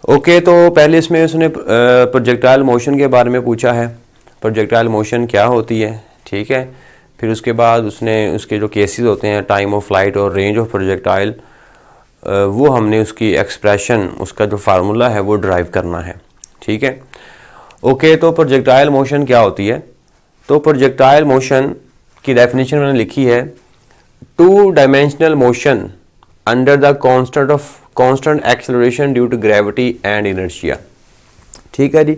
Okay, तो पहले इसमें उसने projectile motion के बारे में पूछा है, projectile motion क्या होती है, ठीक है। फिर उसके बाद उसने उसके जो केसेस होते हैं, टाइम ऑफ फ्लाइट और रेंज ऑफ प्रोजेक्टाइल, वो हमने उसकी एक्सप्रेशन, उसका जो फार्मूला है वो ड्राइव करना है। ठीक है, ओके। तो प्रोजेक्टाइल मोशन क्या होती है? तो प्रोजेक्टाइल मोशन की डेफिनेशन मैंने लिखी है, two dimensional motion under the constant acceleration due to gravity and inertia. ठीक है जी।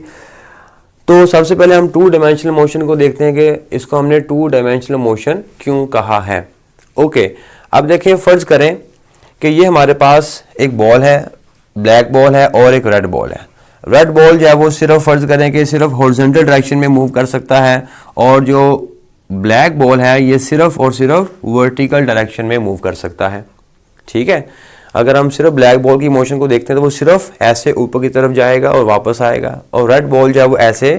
तो सबसे पहले हम टू डायमेंशनल मोशन को देखते हैं कि इसको हमने टू डायमेंशनल मोशन क्यों कहा है। ओके, अब देखिए, फर्ज करें कि ये हमारे पास एक बॉल है, ब्लैक बॉल है और एक रेड बॉल है। रेड बॉल जो है वो सिर्फ फर्ज करें कि सिर्फ हॉरिजॉन्टल डायरेक्शन में मूव कर सकता है, और जो ब्लैक बॉल है ये सिर्फ और सिर्फ वर्टिकल डायरेक्शन में मूव कर सकता है। ठीक है, अगर हम सिर्फ ब्लैक बॉल की मोशन को देखते हैं तो वो सिर्फ ऐसे ऊपर की तरफ जाएगा और वापस आएगा, और रेड बॉल जो है वो ऐसे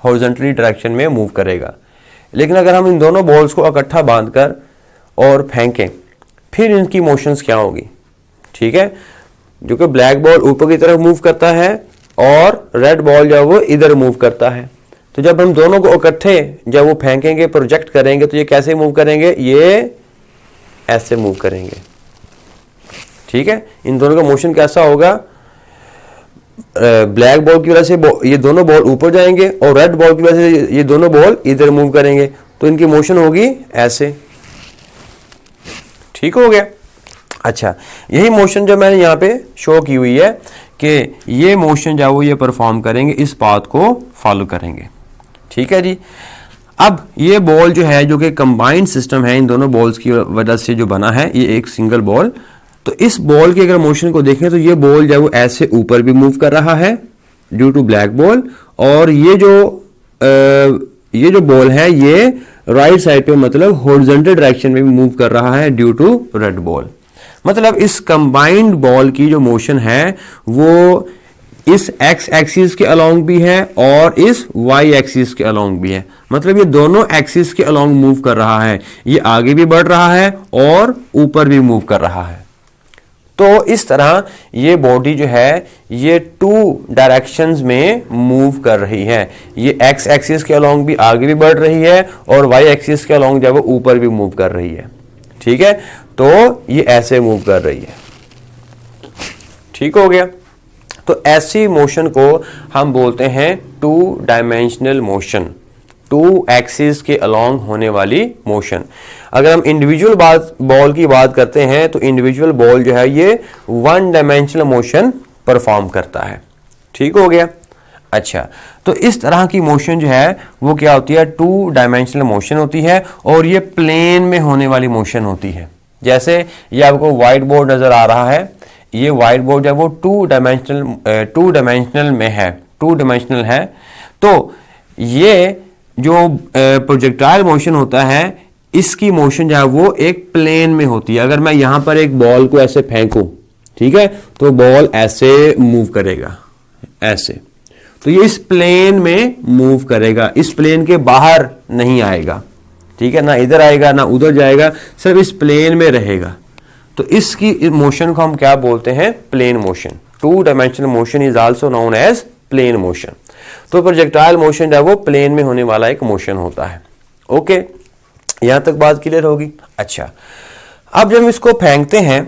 हॉरिजॉन्टली डायरेक्शन में मूव करेगा। लेकिन अगर हम इन दोनों बॉल्स को इकट्ठा बांधकर और फेंकें, फिर इनकी मोशंस क्या होगी? ठीक है, जो कि ब्लैक बॉल ऊपर की तरफ मूव करता है और रेड बॉल जो है वो इधर मूव करता है। तो जब हम दोनों को इकट्ठे जब वो फेंकेंगे, प्रोजेक्ट करेंगे, तो ये कैसे मूव करेंगे? ये ऐसे मूव करेंगे। ठीक है, इन दोनों का मोशन कैसा होगा? ब्लैक बॉल की वजह से ये दोनों बॉल ऊपर जाएंगे और रेड बॉल की वजह से ये दोनों बॉल इधर मूव करेंगे, तो इनकी मोशन होगी ऐसे। ठीक हो गया। अच्छा, यही मोशन जो मैंने यहाँ पे शो की हुई है कि ये मोशन जो है वो ये परफॉर्म करेंगे, इस पाथ को फॉलो करेंगे। ठीक है जी। अब ये बॉल जो है, जो कि कंबाइंड सिस्टम है इन दोनों बॉल्स की वजह से जो बना है, ये एक सिंगल बॉल। तो इस बॉल के अगर मोशन को देखें तो ये बॉल जो है वो ऐसे ऊपर भी मूव कर रहा है ड्यू टू ब्लैक बॉल, और ये जो बॉल है ये राइट साइड पे मतलब हॉरिजॉन्टल डायरेक्शन में भी मूव कर रहा है ड्यू टू रेड बॉल। मतलब इस कंबाइंड बॉल की जो मोशन है वो इस एक्स एक्सिस के अलोंग भी है और इस वाई एक्सिस के अलोंग भी है। मतलब ये दोनों एक्सिस के अलोंग मूव कर रहा है, ये आगे भी बढ़ रहा है और ऊपर भी मूव कर रहा है। तो इस तरह ये बॉडी जो है ये टू डायरेक्शंस में मूव कर रही है। ये एक्स एक्सिस के अलोंग भी आगे भी बढ़ रही है और वाई एक्सिस के अलोंग जब वो ऊपर भी मूव कर रही है। ठीक है, तो ये ऐसे मूव कर रही है। ठीक हो गया। तो ऐसी मोशन को हम बोलते हैं two dimensional motion, two axis के अलोंग होने वाली मोशन। अगर हम इंडिविजुअल बॉल की बात करते हैं तो इंडिविजुअल बॉल जो है ये वन डायमेंशनल मोशन परफॉर्म करता है। ठीक हो गया। अच्छा, तो इस तरह की मोशन जो है वो क्या होती है? टू डायमेंशनल मोशन होती है, और ये प्लेन में होने वाली मोशन होती है। जैसे ये आपको व्हाइट बोर्ड नजर आ रहा है, ये व्हाइट बोर्ड है वो टू डायमेंशनल में है, टू डायमेंशनल है। तो ये जो प्रोजेक्टाइल मोशन होता है, इसकी मोशन जो है वो एक प्लेन में होती है। अगर मैं यहां पर एक बॉल को ऐसे फेंकूं, ठीक है, तो बॉल ऐसे मूव करेगा, ऐसे। तो ये इस प्लेन में मूव करेगा, इस प्लेन के बाहर नहीं आएगा। ठीक है, ना इधर आएगा ना उधर जाएगा, सिर्फ इस प्लेन में रहेगा। तो इसकी मोशन को हम क्या बोलते हैं? Plane motion. Two dimensional motion is also known as plane motion. तो प्रोजेक्टाइल मोशन जो है वो प्लेन में होने वाला एक मोशन होता है। ओके, यहां तक बात क्लियर होगी। अच्छा, अब जब हम इसको फेंकते हैं,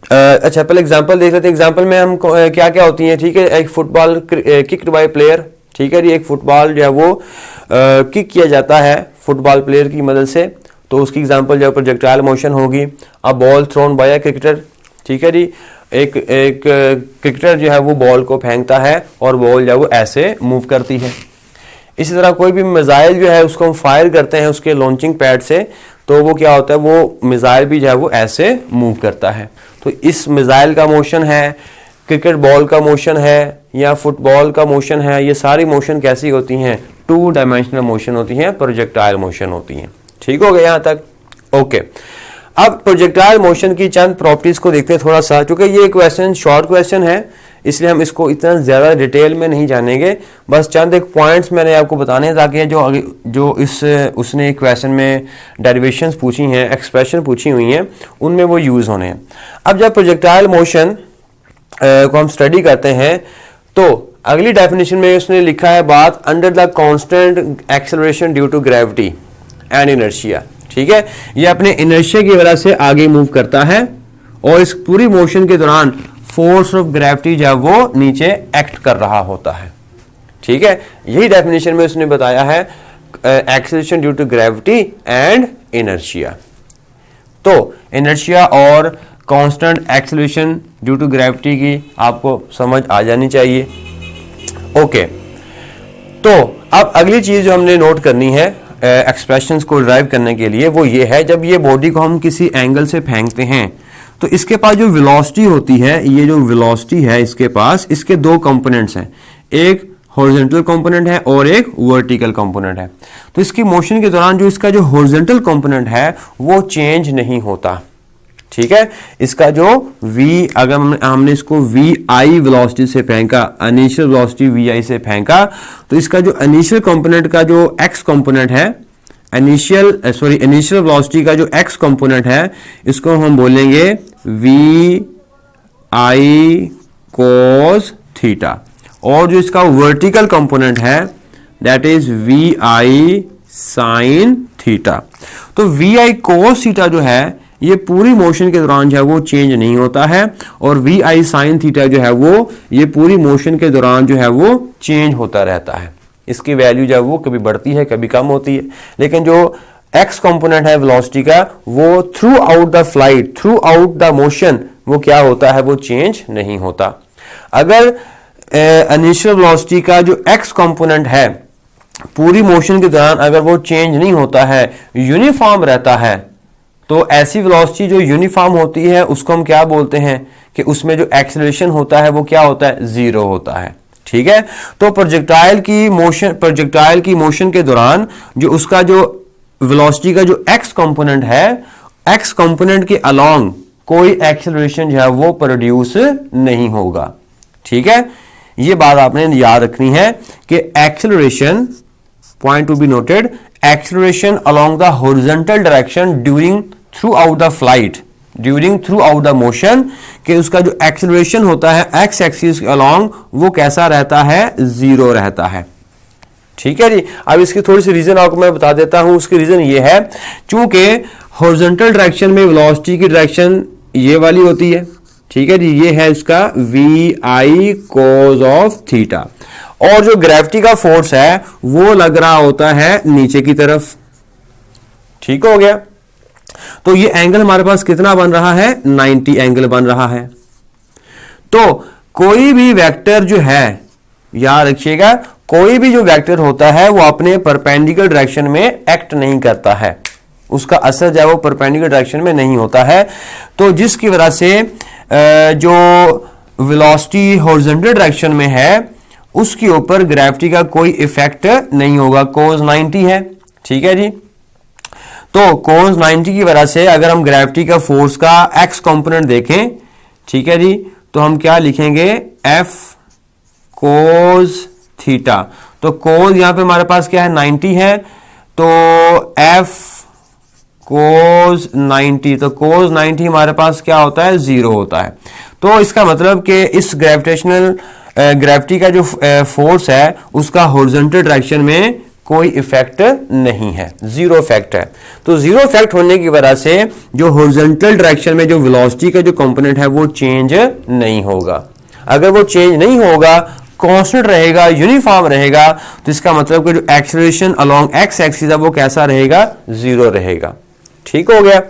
अच्छा पहले एग्जांपल देख लेते हैं। एग्जांपल में हम क्या क्या होती हैं। ठीक है, एक फुटबॉल किक्ड बाय प्लेयर। ठीक है जी, एक फुटबॉल जो है वो किक किया जाता है फुटबॉल प्लेयर की मदद से, तो उसकी एग्जांपल जो है प्रोजेक्टाइल मोशन होगी। अब ball thrown by a cricketer. ठीक है जी, एक क्रिकेटर जो है वो बॉल को फेंकता है और बॉल जो है वो ऐसे मूव करती है। इसी तरह कोई भी मिसाइल जो है उसको हम फायर करते हैं उसके लॉन्चिंग पैड से, तो वो क्या होता है? वो मिसाइल भी जो है वो ऐसे मूव करता है। तो इस मिसाइल का मोशन है, क्रिकेट बॉल का मोशन है, या फुटबॉल का मोशन है, ये सारी मोशन कैसी होती हैं? टू डायमेंशनल मोशन होती हैं, प्रोजेक्टाइल मोशन होती हैं। ठीक हो गया यहाँ तक? ओके। अब प्रोजेक्टाइल मोशन की चंद प्रॉपर्टीज को देखते हैं थोड़ा सा, क्योंकि ये क्वेश्चन शॉर्ट क्वेश्चन है इसलिए हम इसको इतना ज़्यादा डिटेल में नहीं जानेंगे। बस चंद एक पॉइंट्स मैंने आपको बताने हैं ताकि जो उसने क्वेश्चन में डेरिवेशंस पूछी हैं, एक्सप्रेशन पूछी हुई हैं, उनमें वो यूज़ होने हैं। अब जब प्रोजेक्टाइल मोशन को हम स्टडी करते हैं तो अगली डेफिनेशन में उसने लिखा है बात under the constant acceleration due to gravity and inertia. ठीक है, ये अपने इनर्शिया की वजह से आगे मूव करता है और इस पूरी मोशन के दौरान फोर्स ऑफ ग्रेविटी जो है वो नीचे एक्ट कर रहा होता है। ठीक है, यही डेफिनेशन में उसने बताया है acceleration due to gravity and inertia. तो इनर्शिया और constant acceleration due to gravity की आपको समझ आ जानी चाहिए। ओके, तो अब अगली चीज जो हमने नोट करनी है एक्सप्रेशंस को ड्राइव करने के लिए वो ये है, जब ये बॉडी को हम किसी एंगल से फेंकते हैं तो इसके पास जो वेलोसिटी होती है, ये जो वेलोसिटी है इसके पास, इसके दो कंपोनेंट्स हैं, एक हॉरिजॉन्टल कंपोनेंट है और एक वर्टिकल कंपोनेंट है। तो इसकी मोशन के दौरान जो इसका जो हॉरिजॉन्टल कंपोनेंट है वो चेंज नहीं होता। ठीक है, इसका जो v, अगर हमने इसको vi वेलोसिटी से फेंका, इनिशियल वेलोसिटी vi से फेंका, तो इसका जो इनिशियल कंपोनेंट का जो x कंपोनेंट है, इनिशियल वेलोसिटी का जो x कंपोनेंट है, इसको हम बोलेंगे vi cos थीटा, और जो इसका वर्टिकल कंपोनेंट है that is vi sin theta. तो vi cos थीटा जो है ये पूरी मोशन के दौरान जो है वो चेंज नहीं होता है, और vi sin थीटा जो है वो ये पूरी मोशन के दौरान जो है वो चेंज होता रहता है। इसकी वैल्यू जो है वो कभी बढ़ती है कभी कम होती है, लेकिन जो x कंपोनेंट है वेलोसिटी का वो through out the flight, through out the motion वो क्या होता है, वो चेंज नहीं होता। अगर इनिशियल वेलोसिटी का जो x कंपोनेंट है पूरी मोशन के दौरान अगर वो चेंज नहीं होता है, यूनिफॉर्म रहता है, तो ऐसी वेलोसिटी जो यूनिफॉर्म होती है उसको हम क्या बोलते हैं कि उसमें जो एक्सेलरेशन होता है वो क्या होता है, जीरो होता है। ठीक है, तो प्रोजेक्टाइल की मोशन के दौरान जो उसका जो वेलोसिटी का जो x कंपोनेंट है, x कंपोनेंट के अलोंग कोई एक्सेलरेशन जो है वो प्रोड्यूस नहीं होगा। ठीक है, ये बात आपने याद रखनी है कि acceleration, point to be noted, acceleration along the horizontal direction during through out the flight, during through out the motion, कि उसका जो एक्सेलरेशन होता है एक्स एक्सिस के अलोंग वो कैसा रहता है, जीरो रहता है। ठीक है जी, अब इसकी थोड़ी सी रीजन आपको मैं बता देता हूं। उसकी रीजन ये है, चूंकि हॉरिजॉन्टल डायरेक्शन में वेलोसिटी की डायरेक्शन ये वाली होती है। ठीक है जी, ये है इसका vi cos ऑफ थीटा, और जो ग्रेविटी का फोर्स है वो लग रहा होता है नीचे की तरफ। ठीक हो गया, तो ये एंगल हमारे पास कितना बन रहा है, 90 एंगल बन रहा है। तो कोई भी वेक्टर जो है, याद रखिएगा, कोई भी जो वेक्टर होता है वो अपने परपेंडिकुलर डायरेक्शन में एक्ट नहीं करता है, उसका असर जो है वो परपेंडिकुलर डायरेक्शन में नहीं होता है। तो जिसकी वजह से जो वेलोसिटी हॉरिजॉन्टल डायरेक्शन में है उसके ऊपर ग्रेविटी का कोई इफेक्ट नहीं होगा। cos 90 है। ठीक है जी, तो cos 90 की वजह से अगर हम ग्रेविटी का फोर्स का x कंपोनेंट देखें, ठीक है जी, तो हम क्या लिखेंगे, f cos थीटा। तो cos यहां पे हमारे पास क्या है, 90 है, तो f cos 90, तो cos 90 हमारे पास क्या होता है, जीरो होता है। तो इसका मतलब कि इस ग्रेविटी का जो फोर्स है उसका हॉरिजॉन्टल डायरेक्शन में कोई इफेक्ट नहीं है, जीरो इफेक्ट है। तो जीरो इफेक्ट होने की वजह से जो हॉरिजॉन्टल डायरेक्शन में जो वेलोसिटी का जो कंपोनेंट है वो चेंज नहीं होगा। अगर वो चेंज नहीं होगा, कांस्टेंट रहेगा, यूनिफॉर्म रहेगा, तो इसका मतलब कि जो एक्सेलरेशन अलोंग एक्स एक्सिस है वो कैसा रहेगा, जीरो रहेगा। ठीक हो गया।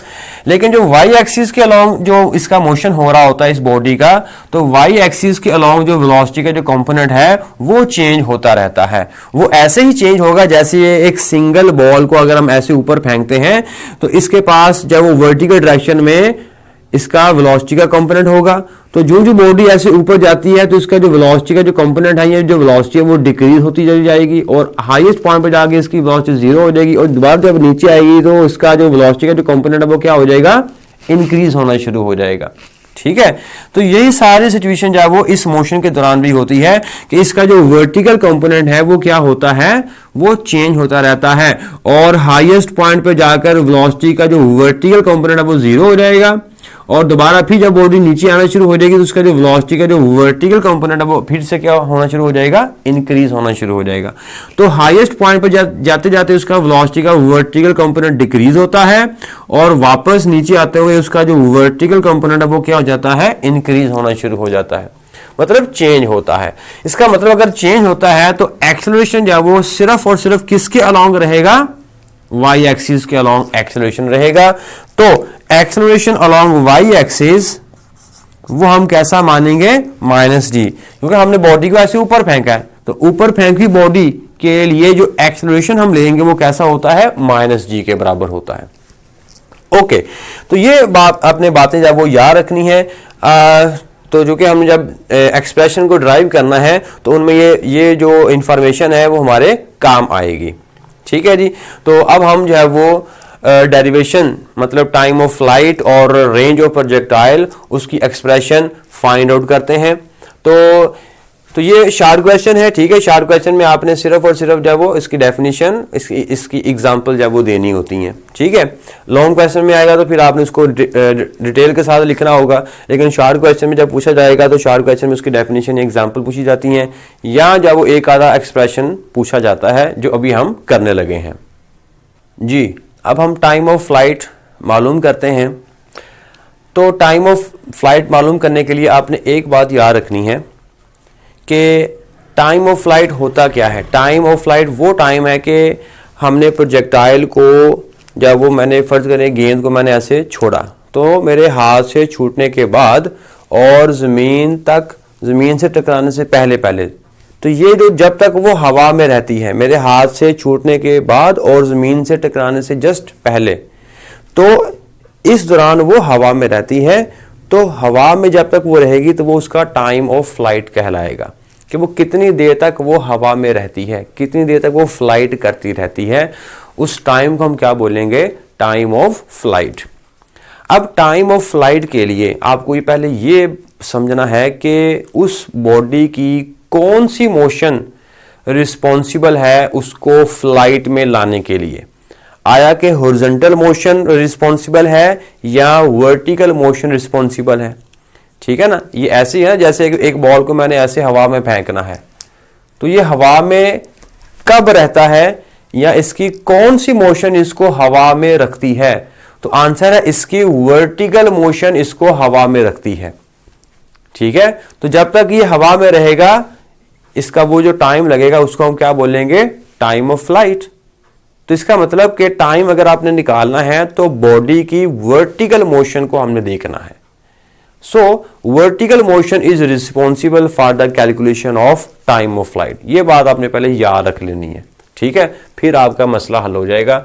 लेकिन जो वाई एक्सिस के अलोंग जो इसका मोशन हो रहा होता है इस बॉडी का, तो वाई एक्सिस के अलोंग जो वेलोसिटी का जो कंपोनेंट है वो चेंज होता रहता है। वो ऐसे ही चेंज होगा जैसे ये एक सिंगल बॉल को अगर हम ऐसे ऊपर फेंकते हैं तो इसके पास जब वो वर्टिकल डायरेक्शन में इसका वेलोसिटी का कंपोनेंट होगा, तो जो जो बॉडी ऐसे ऊपर जाती है तो इसका जो वेलोसिटी का जो कंपोनेंट है, ये जो वेलोसिटी है वो डिक्रीज होती चली जाएगी और हाईएस्ट पॉइंट पे जाके इसकी वेलोसिटी जीरो हो जाएगी, और दोबारा जब नीचे आएगी तो इसका जो वेलोसिटी का जो कंपोनेंट है वो क्या हो जाएगा, इंक्रीज होना शुरू हो जाएगा। ठीक है, तो यही सारी सिचुएशन जो है वो इस मोशन के दौरान भी होती है कि इसका जो वर्टिकल कंपोनेंट है वो क्या होता है, वो चेंज होता रहता है, और हाईएस्ट पॉइंट पे जाकर वेलोसिटी का जो वर्टिकल कंपोनेंट है वो जीरो हो जाएगा, और दोबारा फिर जब बॉडी नीचे आना शुरू हो जाएगी तो उसका जो वेलोसिटी का जो वर्टिकल कंपोनेंट है वो फिर से क्या होना शुरू हो जाएगा, इंक्रीज होना शुरू हो जाएगा। तो हाईएस्ट पॉइंट पर जाते जाते उसका वेलोसिटी का वर्टिकल कंपोनेंट डिक्रीज होता है और वापस नीचे आते हुए उसका जो वर्टिकल कंपोनेंट है वो क्या हो जाता है, इंक्रीज होना शुरू हो जाता है, मतलब चेंज होता है। इसका मतलब अगर चेंज होता है तो एक्सेलरेशन जो है वो सिर्फ और सिर्फ किसके अलोंग रहेगा, वाई एक्सिस के अलोंग एक्सेलरेशन रहेगा। तो एक्सेलरेशन अलोंग वाई एक्सिस वो हम कैसा मानेंगे, माइनस जी, क्योंकि हमने बॉडी को ऐसे ऊपर फेंका है तो ऊपर फेंकी बॉडी के लिए जो एक्सेलरेशन हम लेंगे वो कैसा होता है, माइनस जी के बराबर होता है। ओके, तो ये बात अपने बातें जब वो याद रखनी है तो जो कि हम जब एक्सप्रेशन को ड्राइव करना है तो उनमें ये जो इंफॉर्मेशन है वो हमारे काम आएगी। ठीक है जी। तो अब हम जो है वो डेरिवेशन मतलब टाइम ऑफ फ्लाइट और रेंज ऑफ प्रोजेक्टाइल उसकी एक्सप्रेशन फाइंड आउट करते हैं। तो ये शार्ट क्वेश्चन है, ठीक है। शार्ट क्वेश्चन में आपने सिर्फ और सिर्फ जो वो इसकी डेफिनेशन इसकी एग्जांपल जो वो देनी होती हैं, ठीक है। लॉन्ग क्वेश्चन में आएगा तो फिर आपने उसको डिटेल के साथ लिखना होगा, लेकिन शार्ट क्वेश्चन में जब पूछा जाएगा तो शार्ट क्वेश्चन में उसकी डेफिनेशन एग्जांपल पूछी जाती हैं या जब वो एक आधा एक्सप्रेशन पूछा जाता है जो अभी हम करने लगे हैं जी। अब हम टाइम ऑफ फ्लाइट मालूम करते हैं। तो टाइम ऑफ फ्लाइट मालूम करने के लिए आपने एक बात याद रखनी है कि टाइम ऑफ फ्लाइट होता क्या है। टाइम ऑफ फ्लाइट वो टाइम है कि हमने प्रोजेक्टाइल को जब वो मैंने फर्ज करें गेंद को मैंने ऐसे छोड़ा तो मेरे हाथ से छूटने के बाद और ज़मीन से टकराने से पहले तो ये जो जब तक वो हवा में रहती है, मेरे हाथ से छूटने के बाद और ज़मीन से टकराने से जस्ट पहले, तो इस दौरान वो हवा में रहती है। तो हवा में जब तक वो रहेगी तो वो उसका टाइम ऑफ फ्लाइट कहलाएगा कि वो कितनी देर तक वो हवा में रहती है, कितनी देर तक वो फ्लाइट करती रहती है, उस टाइम को हम क्या बोलेंगे, टाइम ऑफ फ्लाइट। अब टाइम ऑफ फ्लाइट के लिए आपको ये पहले ये समझना है कि उस बॉडी की कौन सी मोशन रिस्पॉन्सिबल है उसको फ्लाइट में लाने के लिए। आया कि हॉरिजॉन्टल मोशन रिस्पॉन्सिबल है या वर्टिकल मोशन रिस्पॉन्सिबल है, ठीक है ना। ये ऐसे ही है जैसे एक बॉल को मैंने ऐसे हवा में फेंकना है तो ये हवा में कब रहता है या इसकी कौन सी मोशन इसको हवा में रखती है, तो आंसर है इसकी वर्टिकल मोशन इसको हवा में रखती है, ठीक है। तो जब तक ये हवा में रहेगा इसका वो जो टाइम लगेगा उसको हम क्या बोलेंगे, टाइम ऑफ फ्लाइट। तो इसका मतलब कि टाइम अगर आपने निकालना है तो बॉडी की वर्टिकल मोशन को हमने देखना है। सो vertical motion is responsible for the calculation of time of flight. ये बात आपने पहले याद रख लेनी है, ठीक है, फिर आपका मसला हल हो जाएगा।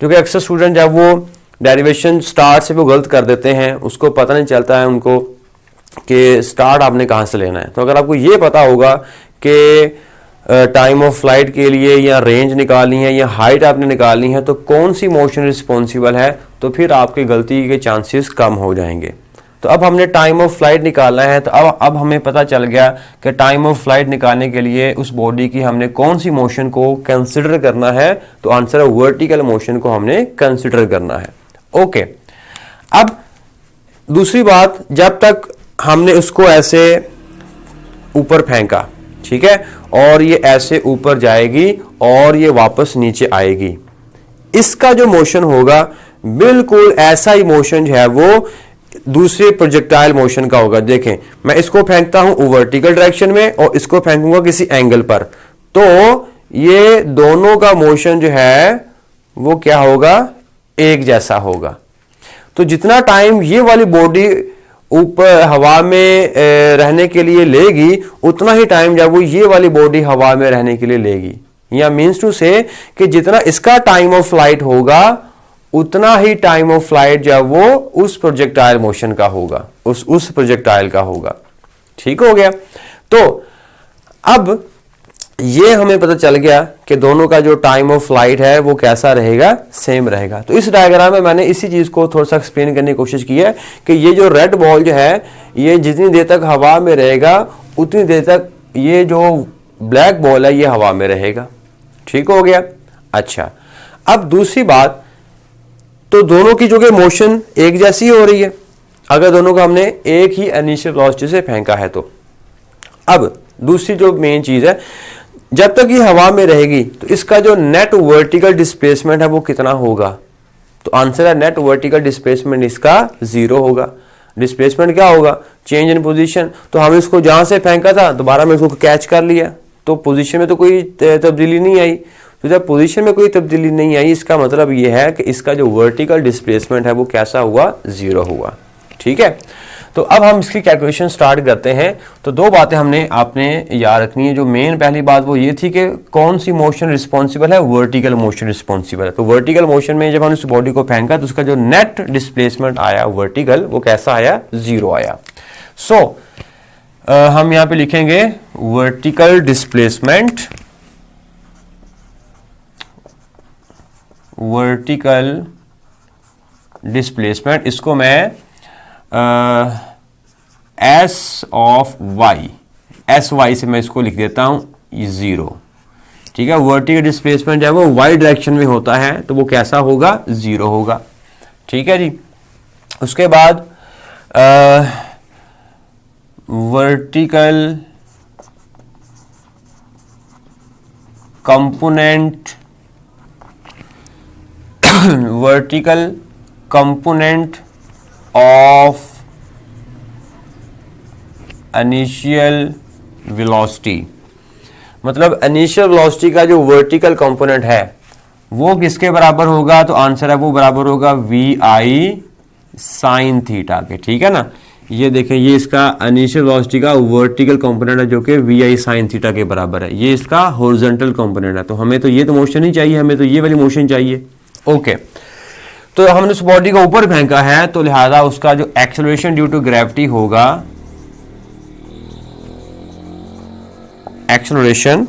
क्योंकि अक्सर स्टूडेंट जब वो डेरिवेशन स्टार्ट से वो गलत कर देते हैं, उसको पता नहीं चलता है उनको कि स्टार्ट आपने कहाँ से लेना है। तो अगर आपको ये पता होगा कि टाइम ऑफ फ्लाइट के लिए या रेंज निकालनी है या हाइट आपने निकालनी है तो कौन सी मोशन रिस्पॉन्सिबल है, तो फिर आपकी गलती के चांसेस कम हो जाएंगे। तो अब हमने टाइम ऑफ फ्लाइट निकालना है तो अब हमें पता चल गया कि टाइम ऑफ फ्लाइट निकालने के लिए उस बॉडी की हमने कौन सी मोशन को कंसिडर करना है, तो आंसर है वर्टिकल मोशन को हमने कंसिडर करना है। ओके, अब दूसरी बात, जब तक हमने उसको ऐसे ऊपर फेंका, ठीक है, और ये ऐसे ऊपर जाएगी और ये वापस नीचे आएगी, इसका जो मोशन होगा बिल्कुल ऐसा ही मोशन जो है वो दूसरे प्रोजेक्टाइल मोशन का होगा। देखें, मैं इसको फेंकता हूं वर्टिकल डायरेक्शन में और इसको फेंकूंगा किसी एंगल पर, तो ये दोनों का मोशन जो है वो क्या होगा, एक जैसा होगा। तो जितना टाइम ये वाली बॉडी ऊपर हवा में रहने के लिए लेगी उतना ही टाइम जब वो ये वाली बॉडी हवा में रहने के लिए लेगी, या मीन्स टू से कि जितना इसका टाइम ऑफ फ्लाइट होगा उतना ही टाइम ऑफ फ्लाइट जब वो उस प्रोजेक्टाइल मोशन का होगा, उस प्रोजेक्टाइल का होगा। ठीक हो गया। तो अब ये हमें पता चल गया कि दोनों का जो टाइम ऑफ फ्लाइट है वो कैसा रहेगा, सेम रहेगा। तो इस डायग्राम में मैंने इसी चीज को थोड़ा सा एक्सप्लेन करने की कोशिश की है कि ये जो रेड बॉल जो है ये जितनी देर तक हवा में रहेगा उतनी देर तक ये जो ब्लैक बॉल है ये हवा में रहेगा। ठीक हो गया। अच्छा, अब दूसरी बात, तो दोनों की जो कि मोशन एक जैसी हो रही है। अगर दोनों को हमने एक ही इनिशियल वेलोसिटी से फेंका है तो। अब दूसरी जो मेन चीज है, जब तक ये हवा में रहेगी तो इसका जो नेट वर्टिकल डिस्प्लेसमेंट है वो कितना होगा? तो आंसर है नेट वर्टिकल डिस्प्लेसमेंट इसका 0 होगा। डिस्प्लेसमेंट क्या होगा? Change in position. तो हम इसको जहां से फेंका था दोबारा में इसको कैच कर लिया, तो पोजीशन में तो कोई तब्दीली नहीं आई। तो जब पोजीशन में कोई तब्दीली नहीं आई, इसका मतलब ये है कि इसका जो वर्टिकल डिस्प्लेसमेंट है वो कैसा हुआ? 0 हुआ। ठीक है, तो अब हम इसकी कैलकुलेशन स्टार्ट करते हैं। तो दो बातें हमने आपने याद रखनी है। जो मेन पहली बात वो ये थी कि कौन सी मोशन रिस्पॉन्सिबल है? वर्टिकल मोशन रिस्पॉन्सिबल है। तो वर्टिकल मोशन में जब हम इस बॉडी को फेंका तो उसका जो नेट डिस्प्लेसमेंट आया वर्टिकल, वो कैसा आया? 0 आया। सो हम यहां पे लिखेंगे वर्टिकल डिस्प्लेसमेंट, वर्टिकल डिस्प्लेसमेंट, इसको मैं S of Y, S Y से मैं इसको लिख देता हूं 0। ठीक है, वर्टिकल डिस्प्लेसमेंट जब वो वाई डायरेक्शन में होता है तो वो कैसा होगा? 0 होगा। ठीक है जी। उसके बाद vertical component, vertical component of initial velocity, मतलब इनिशियल वेलोसिटी का जो वर्टिकल कंपोनेंट है वो किसके बराबर होगा? तो आंसर है वो बराबर होगा VI साइन थीटा के। ठीक है ना, ये देखें, ये इसका इनिशियल वेलोसिटी का वर्टिकल कंपोनेंट है जो कि VI साइन थीटा के बराबर है। ये इसका हॉरिजॉन्टल कंपोनेंट है। तो हमें तो ये तो मोशन नहीं चाहिए, हमें तो ये वाली मोशन चाहिए। ओके, तो हमने उस बॉडी को ऊपर फेंका है तो लिहाजा उसका जो एक्सेलरेशन ड्यू टू ग्रेविटी होगा, एक्सेलरेशन,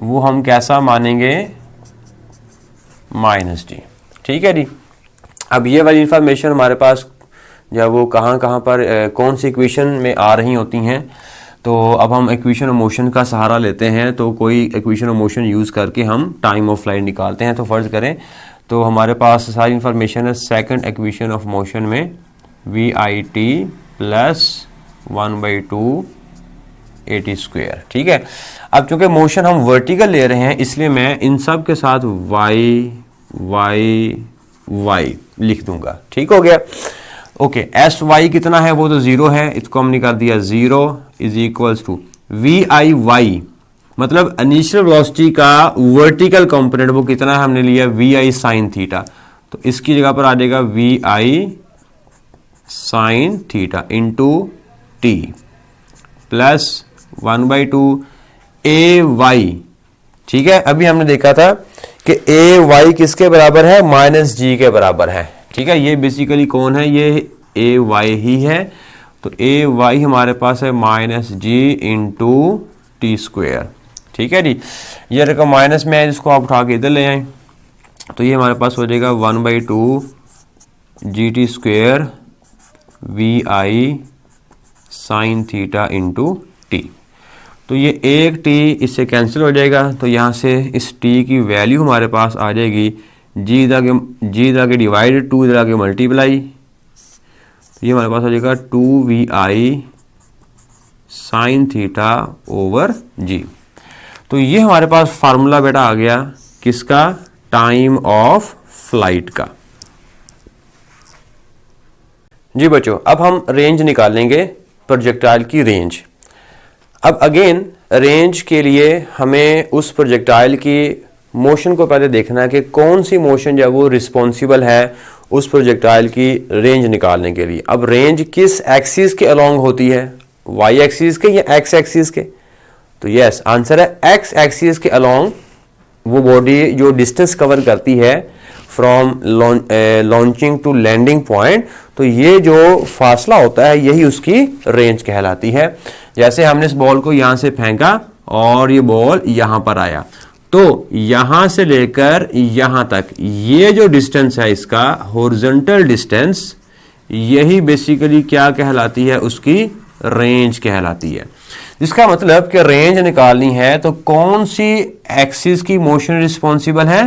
वो हम कैसा मानेंगे? -d। ठीक है जी। अब ये वाली इंफॉर्मेशन हमारे पास जब वो कहाँ पर कौन सी इक्वेशन में आ रही होती हैं, तो अब हम इक्वेशन ऑफ मोशन का सहारा लेते हैं। तो कोई इक्वेशन ऑफ मोशन यूज़ करके हम टाइम ऑफ फ्लाइट निकालते हैं। तो फ़र्ज़ करें तो हमारे पास सारी इंफॉर्मेशन है सेकंड इक्वेशन ऑफ मोशन में VIT प्लस 1/2 AT²। ठीक है, अब चूंकि मोशन हम वर्टिकल ले रहे हैं इसलिए मैं इन सब के साथ y लिख दूंगा। ठीक हो गया। ओके, SY कितना है? वो तो 0 है, इसको हमने कर दिया 0 इज इक्वल्स टू VIY, मतलब इनिशियल वेलोसिटी का वर्टिकल कंपोनेंट वो कितना है? हमने लिया VI साइन थीटा। तो इसकी जगह पर आ जाएगा VI sine theta into T plus 1/2 AY। ठीक है, अभी हमने देखा था कि AY किसके बराबर है? -g के बराबर है। ठीक है, ये बेसिकली कौन है? ये AY ही है। तो AY हमारे पास है -g इंटू T²। ठीक है जी, ये रकम माइनस में है, इसको आप उठा के इधर ले आए तो ये हमारे पास हो जाएगा 1/2 GT² VI sine theta into T। तो ये एक T इससे कैंसिल हो जाएगा, तो यहाँ से इस T की वैल्यू हमारे पास आ जाएगी G इधर आगे डिवाइड 2 इधर आगे मल्टीप्लाई, ये हमारे पास हो जाएगा 2VI sine theta over G। तो ये हमारे पास फार्मूला बेटा आ गया किसका? टाइम ऑफ फ्लाइट का। जी बच्चों, अब हम रेंज निकालेंगे, प्रोजेक्टाइल की रेंज। अब अगेन रेंज के लिए हमें उस प्रोजेक्टाइल की मोशन को पहले देखना है कि कौन सी मोशन जो है वो रिस्पॉन्सिबल है उस प्रोजेक्टाइल की रेंज निकालने के लिए। अब रेंज किस एक्सिस के अलोंग होती है? वाई एक्सिस के या एक्स एक्सिस के? तो यस, आंसर है एक्स एक्सिस के अलोंग वो बॉडी जो डिस्टेंस कवर करती है from launching to landing point, तो ये जो फासला होता है यही उसकी रेंज कहलाती है। जैसे हमने इस बॉल को यहाँ से फेंका और ये बॉल यहाँ पर आया, तो यहाँ से लेकर यहाँ तक ये जो डिस्टेंस है इसका हॉरिजॉन्टल डिस्टेंस, यही बेसिकली क्या कहलाती है? उसकी रेंज कहलाती है। जिसका मतलब कि रेंज निकालनी है तो कौन सी एक्सिस की मोशन रिस्पॉन्सिबल है?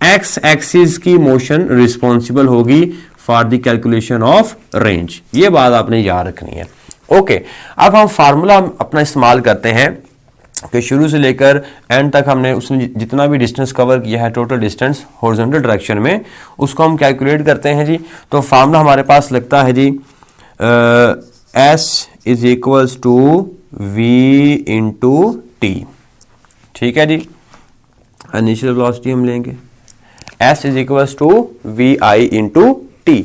एक्स एक्सिस की मोशन रिस्पॉन्सिबल होगी for the calculation of range. ये बात आपने याद रखनी है। ओके, अब हम फार्मूला अपना इस्तेमाल करते हैं कि शुरू से लेकर एंड तक हमने उसने जितना भी डिस्टेंस कवर किया है, टोटल डिस्टेंस हॉरिजॉन्टल डायरेक्शन में, उसको हम कैलकुलेट करते हैं जी। तो फार्मूला हमारे पास लगता है जी S is equals to V into t. ठीक है जी, इनिशियल वेलोसिटी हम लेंगे S is equals to v i into t.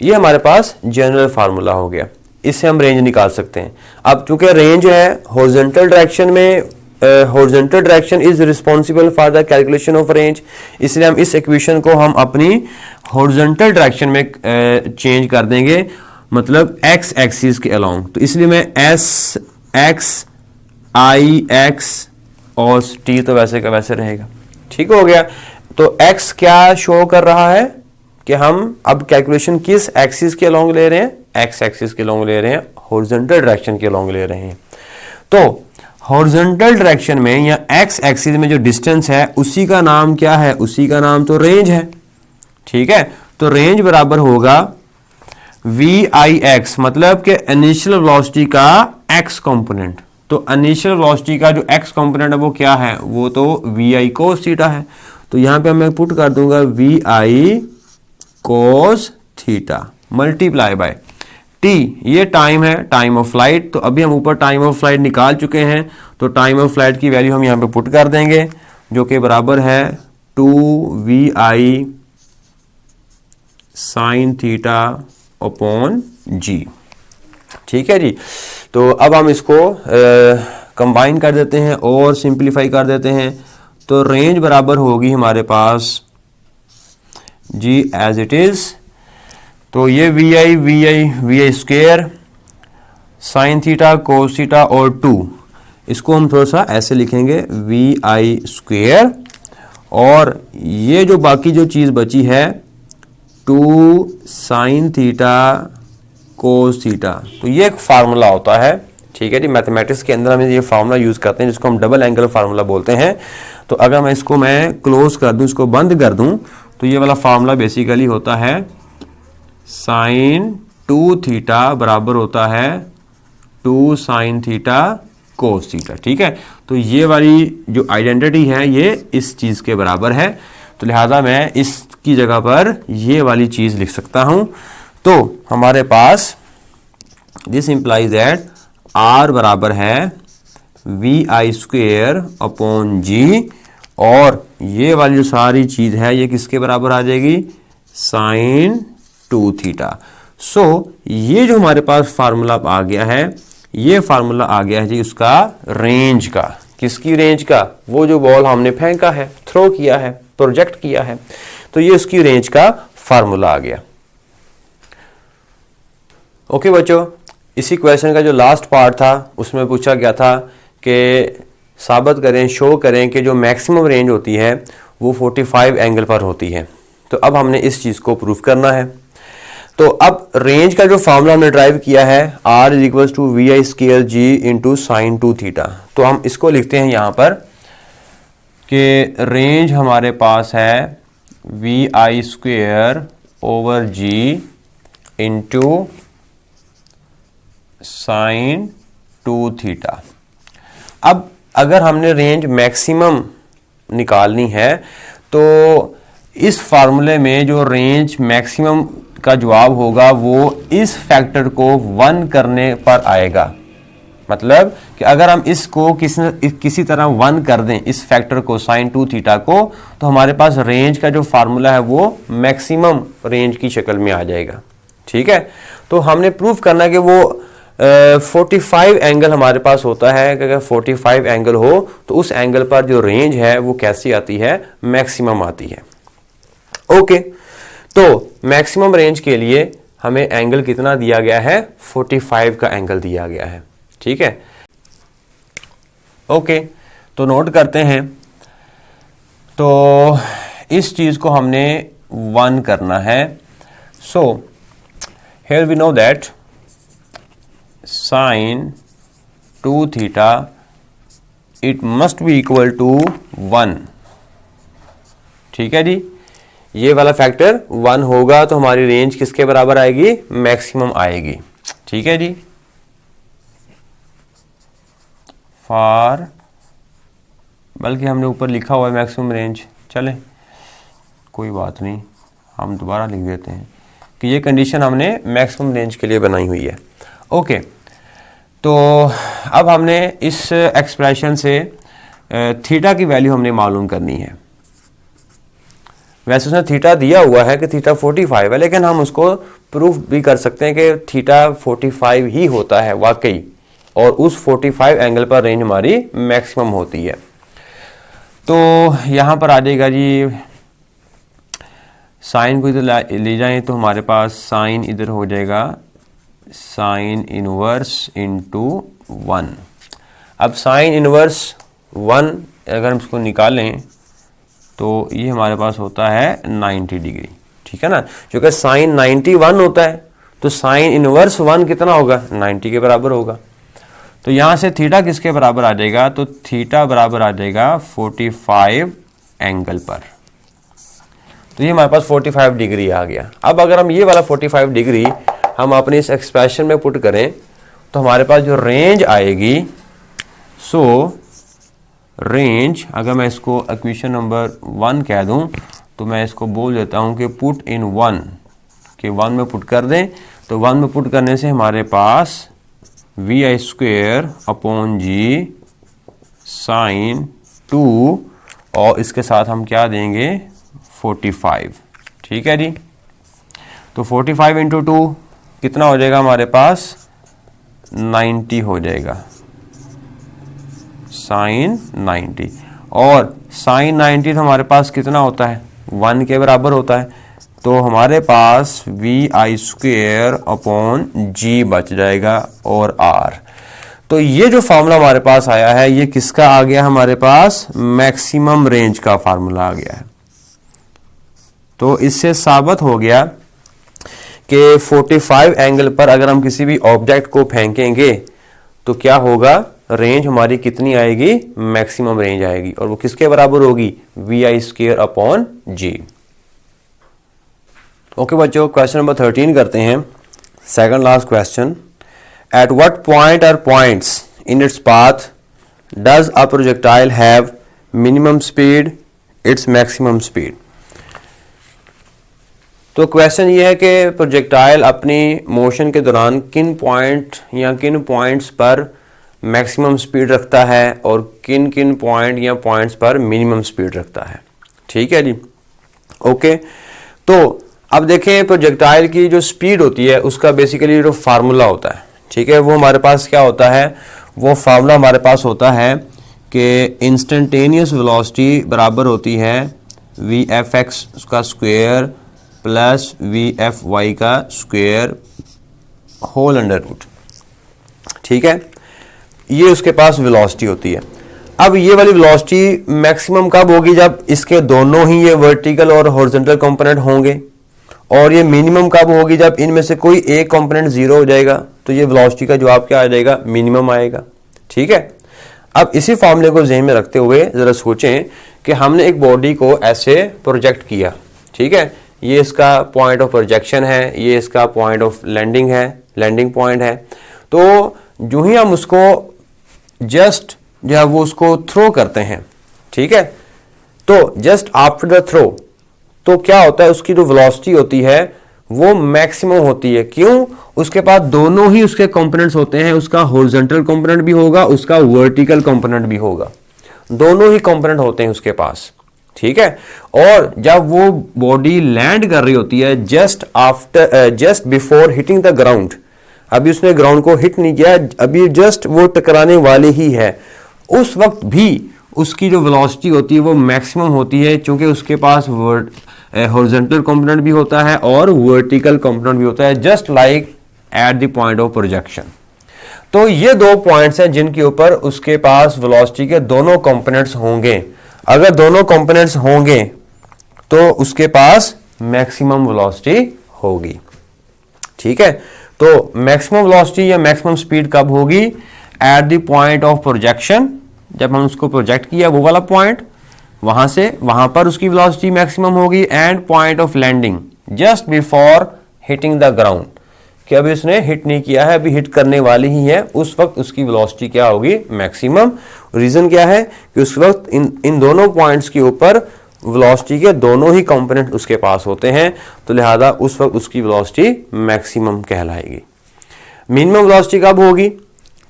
ये हमारे पास जनरल फार्मूला हो गया, इससे हम रेंज निकाल सकते हैं। अब चूंकि रेंज है हॉरिजॉन्टल डायरेक्शन में, horizontal direction is responsible for the calculation of range, इसलिए हम इस इक्वेशन को हम अपनी हॉरिजॉन्टल डायरेक्शन में चेंज कर देंगे, मतलब एक्स एक्सिस के अलोंग। तो इसलिए मैं एस एक्स आई एक्स और टी तो वैसे का वैसे रहेगा। ठीक हो गया। तो एक्स क्या शो कर रहा है कि हम अब कैलकुलेशन किस एक्सिस के अलोंग ले रहे हैं, एक्स एक्सिस के अलोंग ले रहे हैं, हॉरिजॉन्टल डायरेक्शन के अलोंग ले रहे हैं। तो हॉरिजॉन्टल डायरेक्शन में या एक्स एक्सिस में जो डिस्टेंस है उसी का नाम क्या है, उसी का नाम तो रेंज है। ठीक है, तो रेंज बराबर होगा वी आई एक्स, मतलब कि इनिशियल वेलोसिटी का एक्स कंपोनेंट। तो इनिशियल वेलोसिटी का जो एक्स कंपोनेंट है वो क्या है, वो तो वी आई कोस थीटा है। तो यहां पे मैं पुट कर दूंगा v i cos theta multiply by t, ये टाइम है, टाइम ऑफ फ्लाइट। तो अभी हम ऊपर टाइम ऑफ फ्लाइट निकाल चुके हैं, तो टाइम ऑफ फ्लाइट की वैल्यू हम यहां पे पुट कर देंगे, जो कि बराबर है 2vi साइन थीटा अपॉन जी। ठीक है जी। तो अब हम इसको कंबाइन कर देते हैं और सिंप्लीफाई कर देते हैं। तो रेंज बराबर होगी हमारे पास जी एज इट इज, तो ये v i square sine theta cos theta और 2, इसको हम थोड़ा सा ऐसे लिखेंगे वी आई स्क्वेयर, और ये जो बाकी जो चीज बची है 2 साइन थीटा कोस थीटा। तो ये एक फार्मूला होता है। ठीक है जी, मैथमेटिक्स के अंदर हम ये फार्मूला यूज करते हैं जिसको हम डबल एंगल फार्मूला बोलते हैं। तो अगर मैं इसको क्लोज कर दूं, इसको बंद कर दूं, तो ये वाला फार्मूला बेसिकली होता है साइन 2 थीटा बराबर होता है 2 साइन थीटा कोस थीटा। ठीक है, तो ये वाली जो आइडेंटिटी है ये इस चीज के बराबर है, तो लिहाजा मैं इसकी जगह पर ये वाली चीज लिख सकता हूं। तो हमारे पास दिस इंप्लाइज दैट आर बराबर है वी आई स्क्वेयर अपॉन जी, और ये वाली जो सारी चीज है ये किसके बराबर आ जाएगी, साइन 2 थीटा। सो ये जो हमारे पास फार्मूला आ गया है, ये फार्मूला आ गया है जी उसका रेंज का। किसकी रेंज का, वो जो बॉल हमने फेंका है, थ्रो किया है, प्रोजेक्ट किया है, तो ये उसकी रेंज का फार्मूला आ गया। ओके बच्चों, इसी क्वेश्चन का जो लास्ट पार्ट था उसमें पूछा गया था कि साबित करें, शो करें कि जो मैक्सिमम रेंज होती है वो 45 एंगल पर होती है। तो अब हमने इस चीज को प्रूफ करना है। तो अब रेंज का जो फॉर्मूला हमने ड्राइव किया है R is equal to v i square g into sine 2 theta, तो हम इसको लिखते हैं यहां पर कि रेंज हमारे पास है v i square over g into sine 2 theta. अब अगर हमने रेंज मैक्सिमम निकालनी है तो इस फार्मूले में जो रेंज मैक्सिमम का जवाब होगा वो इस फैक्टर को 1 करने पर आएगा। मतलब कि अगर हम इसको किसी तरह 1 कर दें, इस फैक्टर को साइन 2 थीटा को, तो हमारे पास रेंज का जो फार्मूला है वो मैक्सिमम रेंज की शक्ल में आ जाएगा। ठीक है, तो हमने प्रूफ करना कि वो 45 एंगल हमारे पास होता है कि अगर 45 एंगल हो तो उस एंगल पर जो रेंज है वो कैसी आती है, मैक्सिमम आती है। ओके, तो मैक्सिमम रेंज के लिए हमें एंगल कितना दिया गया है, 45 का एंगल दिया गया है। ठीक है, ओके, तो नोट करते हैं। तो इस चीज को हमने 1 करना है। So here we know that sine 2 theta it must be equal to 1। ठीक है जी, ये वाला फैक्टर 1 होगा तो हमारी रेंज किसके बराबर आएगी, मैक्सिमम आएगी। ठीक है जी, फॉर, बल्कि हमने ऊपर लिखा हुआ है मैक्सिमम रेंज, चले कोई बात नहीं, हम दोबारा लिख देते हैं कि ये कंडीशन हमने मैक्सिमम रेंज के लिए बनाई हुई है। ओके, तो अब हमने इस एक्सप्रेशन से थीटा की वैल्यू हमने मालूम करनी है। वैसे उसने थीटा दिया हुआ है कि थीटा 45 है, लेकिन हम उसको प्रूफ भी कर सकते हैं कि थीटा 45 ही होता है वाकई, और उस 45 एंगल पर रेंज हमारी मैक्सिमम होती है। तो यहाँ पर आ जाएगा जी, साइन को इधर ले जाएं तो हमारे पास साइन इधर हो जाएगा साइन इनवर्स इंटू 1। अब साइन इनवर्स 1 अगर हम इसको निकालें तो ये हमारे पास होता है 90 डिग्री। ठीक है ना, क्योंकि साइन 91 होता है तो साइन इनवर्स 1 कितना होगा, 90 के बराबर होगा। तो यहाँ से थीटा किसके बराबर आ जाएगा, तो थीटा बराबर आ जाएगा 45 एंगल पर। तो ये हमारे पास 45 डिग्री आ गया। अब अगर हम ये वाला 45 डिग्री हम अपनी इस एक्सप्रेशन में पुट करें तो हमारे पास जो रेंज आएगी, सो रेंज, अगर मैं इसको इक्वेशन नंबर 1 कह दूं तो मैं इसको बोल देता हूं कि पुट इन 1, कि 1 में पुट कर दें। तो 1 में पुट करने से हमारे पास vi² अपॉन जी साइन 2 और इसके साथ हम क्या देंगे 45। ठीक है जी, तो 45 इंटू 2 कितना हो जाएगा हमारे पास 90 हो जाएगा, साइन 90। और साइन 90 तो हमारे पास कितना होता है 1 के बराबर होता है, तो हमारे पास vi² अपॉन जी बच जाएगा और r। तो ये जो फार्मूला हमारे पास आया है ये किसका आ गया, हमारे पास मैक्सिमम रेंज का फार्मूला आ गया है। तो इससे साबित हो गया कि 45 एंगल पर अगर हम किसी भी ऑब्जेक्ट को फेंकेंगे तो क्या होगा, रेंज हमारी कितनी आएगी, मैक्सिमम रेंज आएगी, और वो किसके बराबर होगी, vi² अपॉन जी। ओके बच्चों, क्वेश्चन नंबर 13 करते हैं, second last question. At what point और points in its path does a projectile have minimum speed, its maximum speed. तो क्वेश्चन ये है कि प्रोजेक्टाइल अपनी मोशन के दौरान किन पॉइंट या किन पॉइंट्स पर मैक्सिमम स्पीड रखता है और किन किन पॉइंट या पॉइंट्स पर मिनिमम स्पीड रखता है। ठीक है जी, ओके। तो अब देखें प्रोजेक्टाइल की जो स्पीड होती है उसका बेसिकली जो फार्मूला होता है, ठीक है, वो हमारे पास क्या होता है, वो फार्मूला हमारे पास होता है कि इंस्टेंटेनियस वेलोसिटी बराबर होती है vfx का स्क्वायर प्लस vfy का स्क्वायर होल अंडर रूट। ठीक है, ये उसके पास वेलोसिटी होती है। अब ये वाली वेलोसिटी मैक्सिमम कब होगी, जब इसके दोनों ही ये वर्टिकल और हॉरिजॉन्टल कंपोनेंट होंगे, और ये मिनिमम कब होगी, जब इनमें से कोई एक कंपोनेंट जीरो हो जाएगा, तो ये वेलोसिटी का जवाब क्या आ जाएगा, मिनिमम आएगा। ठीक है, अब इसी फॉर्मूले को ज़हन में रखते हुए ज़रा सोचें कि हमने एक बॉडी को ऐसे प्रोजेक्ट किया। ठीक है, ये इसका पॉइंट ऑफ प्रोजेक्शन है, ये इसका पॉइंट ऑफ लैंडिंग है, लैंडिंग पॉइंट है। तो जो ही हम उसको जस्ट जो है वो उसको थ्रो करते हैं, ठीक है, तो जस्ट आफ्टर द थ्रो तो क्या होता है, उसकी जो वेलोसिटी होती है वो मैक्सिमम होती है। क्यों, उसके पास दोनों ही उसके कंपोनेंट्स होते हैं, उसका हॉरिजॉन्टल कंपोनेंट भी होगा, उसका वर्टिकल कंपोनेंट भी होगा, दोनों ही कंपोनेंट होते हैं उसके पास। ठीक है, और जब वो बॉडी लैंड कर रही होती है just before hitting the ground, अभी उसने ग्राउंड को हिट नहीं किया, अभी जस्ट वो टकराने वाली ही है, उस वक्त भी उसकी जो वेलोसिटी होती है वो मैक्सिमम होती है, क्योंकि उसके पास हॉरिजॉन्टल कंपोनेंट भी होता है और वर्टिकल कंपोनेंट भी होता है, just like at the point of projection. तो ये दो पॉइंट्स हैं जिनके ऊपर उसके पास वेलोसिटी के दोनों कंपोनेंट्स होंगे। अगर दोनों कंपोनेंट्स होंगे तो उसके पास मैक्सिमम वेलोसिटी होगी। ठीक है, तो मैक्सिमम वेलोसिटी या मैक्सिमम स्पीड कब होगी, at the point of projection, जब हम उसको प्रोजेक्ट किया वो वाला पॉइंट, वहां से वहां पर उसकी वेलोसिटी मैक्सिमम होगी, and point of landing just before hitting the ground, कि अभी उसने हिट नहीं किया है, अभी हिट करने वाली ही है, उस वक्त उसकी वेलोसिटी क्या होगी, मैक्सिमम। रीजन क्या है कि उस वक्त इन दोनों पॉइंट्स के ऊपर वेलोसिटी के दोनों ही कंपोनेंट उसके पास होते हैं, तो लिहाजा उस वक्त उसकी वेलोसिटी मैक्सिमम कहलाएगी। मिनिमम वेलोसिटी कब होगी,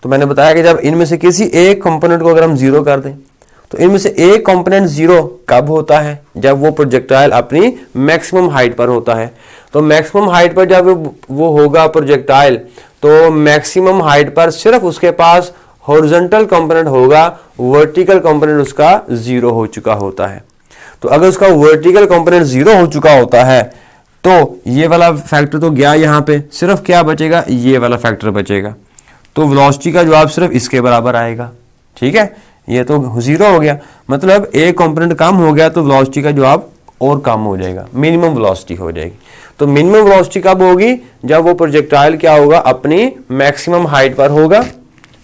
तो मैंने बताया कि जब इनमें से किसी एक कंपोनेंट को अगर हम जीरो कर दें, तो इनमें से एक कंपोनेंट जीरो कब होता है, जब वो प्रोजेक्टाइल अपनी मैक्सिमम हाइट पर होता है। तो मैक्सिमम हाइट पर जब वो होगा प्रोजेक्टाइल, तो मैक्सिमम हाइट पर सिर्फ उसके पास हॉरिजॉन्टल कंपोनेंट होगा, वर्टिकल कंपोनेंट उसका जीरो हो चुका होता है। तो अगर उसका वर्टिकल कंपोनेंट जीरो हो चुका होता है, तो ये वाला फैक्टर तो गया, यहां पे सिर्फ क्या बचेगा, ये वाला फैक्टर बचेगा। तो वेलोसिटी का जवाब सिर्फ इसके बराबर आएगा। ठीक है, ये तो जीरो हो गया, मतलब एक कंपोनेंट कम हो गया तो वेलोसिटी का जवाब और कम हो जाएगा, मिनिमम वेलोसिटी हो जाएगी। तो मिनिमम वेलोसिटी कब होगी, जब वो प्रोजेक्टाइल क्या होगा, अपनी मैक्सिमम हाइट पर होगा।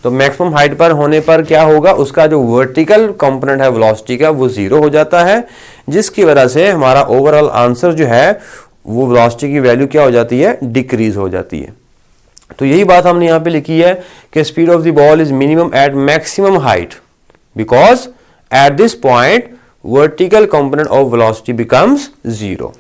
तो मैक्सिमम हाइट पर होने पर क्या होगा, उसका जो वर्टिकल कंपोनेंट है वेलोसिटी का वो जीरो हो जाता है, जिसकी वजह से हमारा ओवरऑल आंसर जो है वो वेलोसिटी की वैल्यू क्या हो जाती है, डिक्रीज हो जाती है। तो यही बात हमने यहां पे लिखी है कि speed of the ball is minimum at maximum height, because at this point vertical component of velocity becomes zero.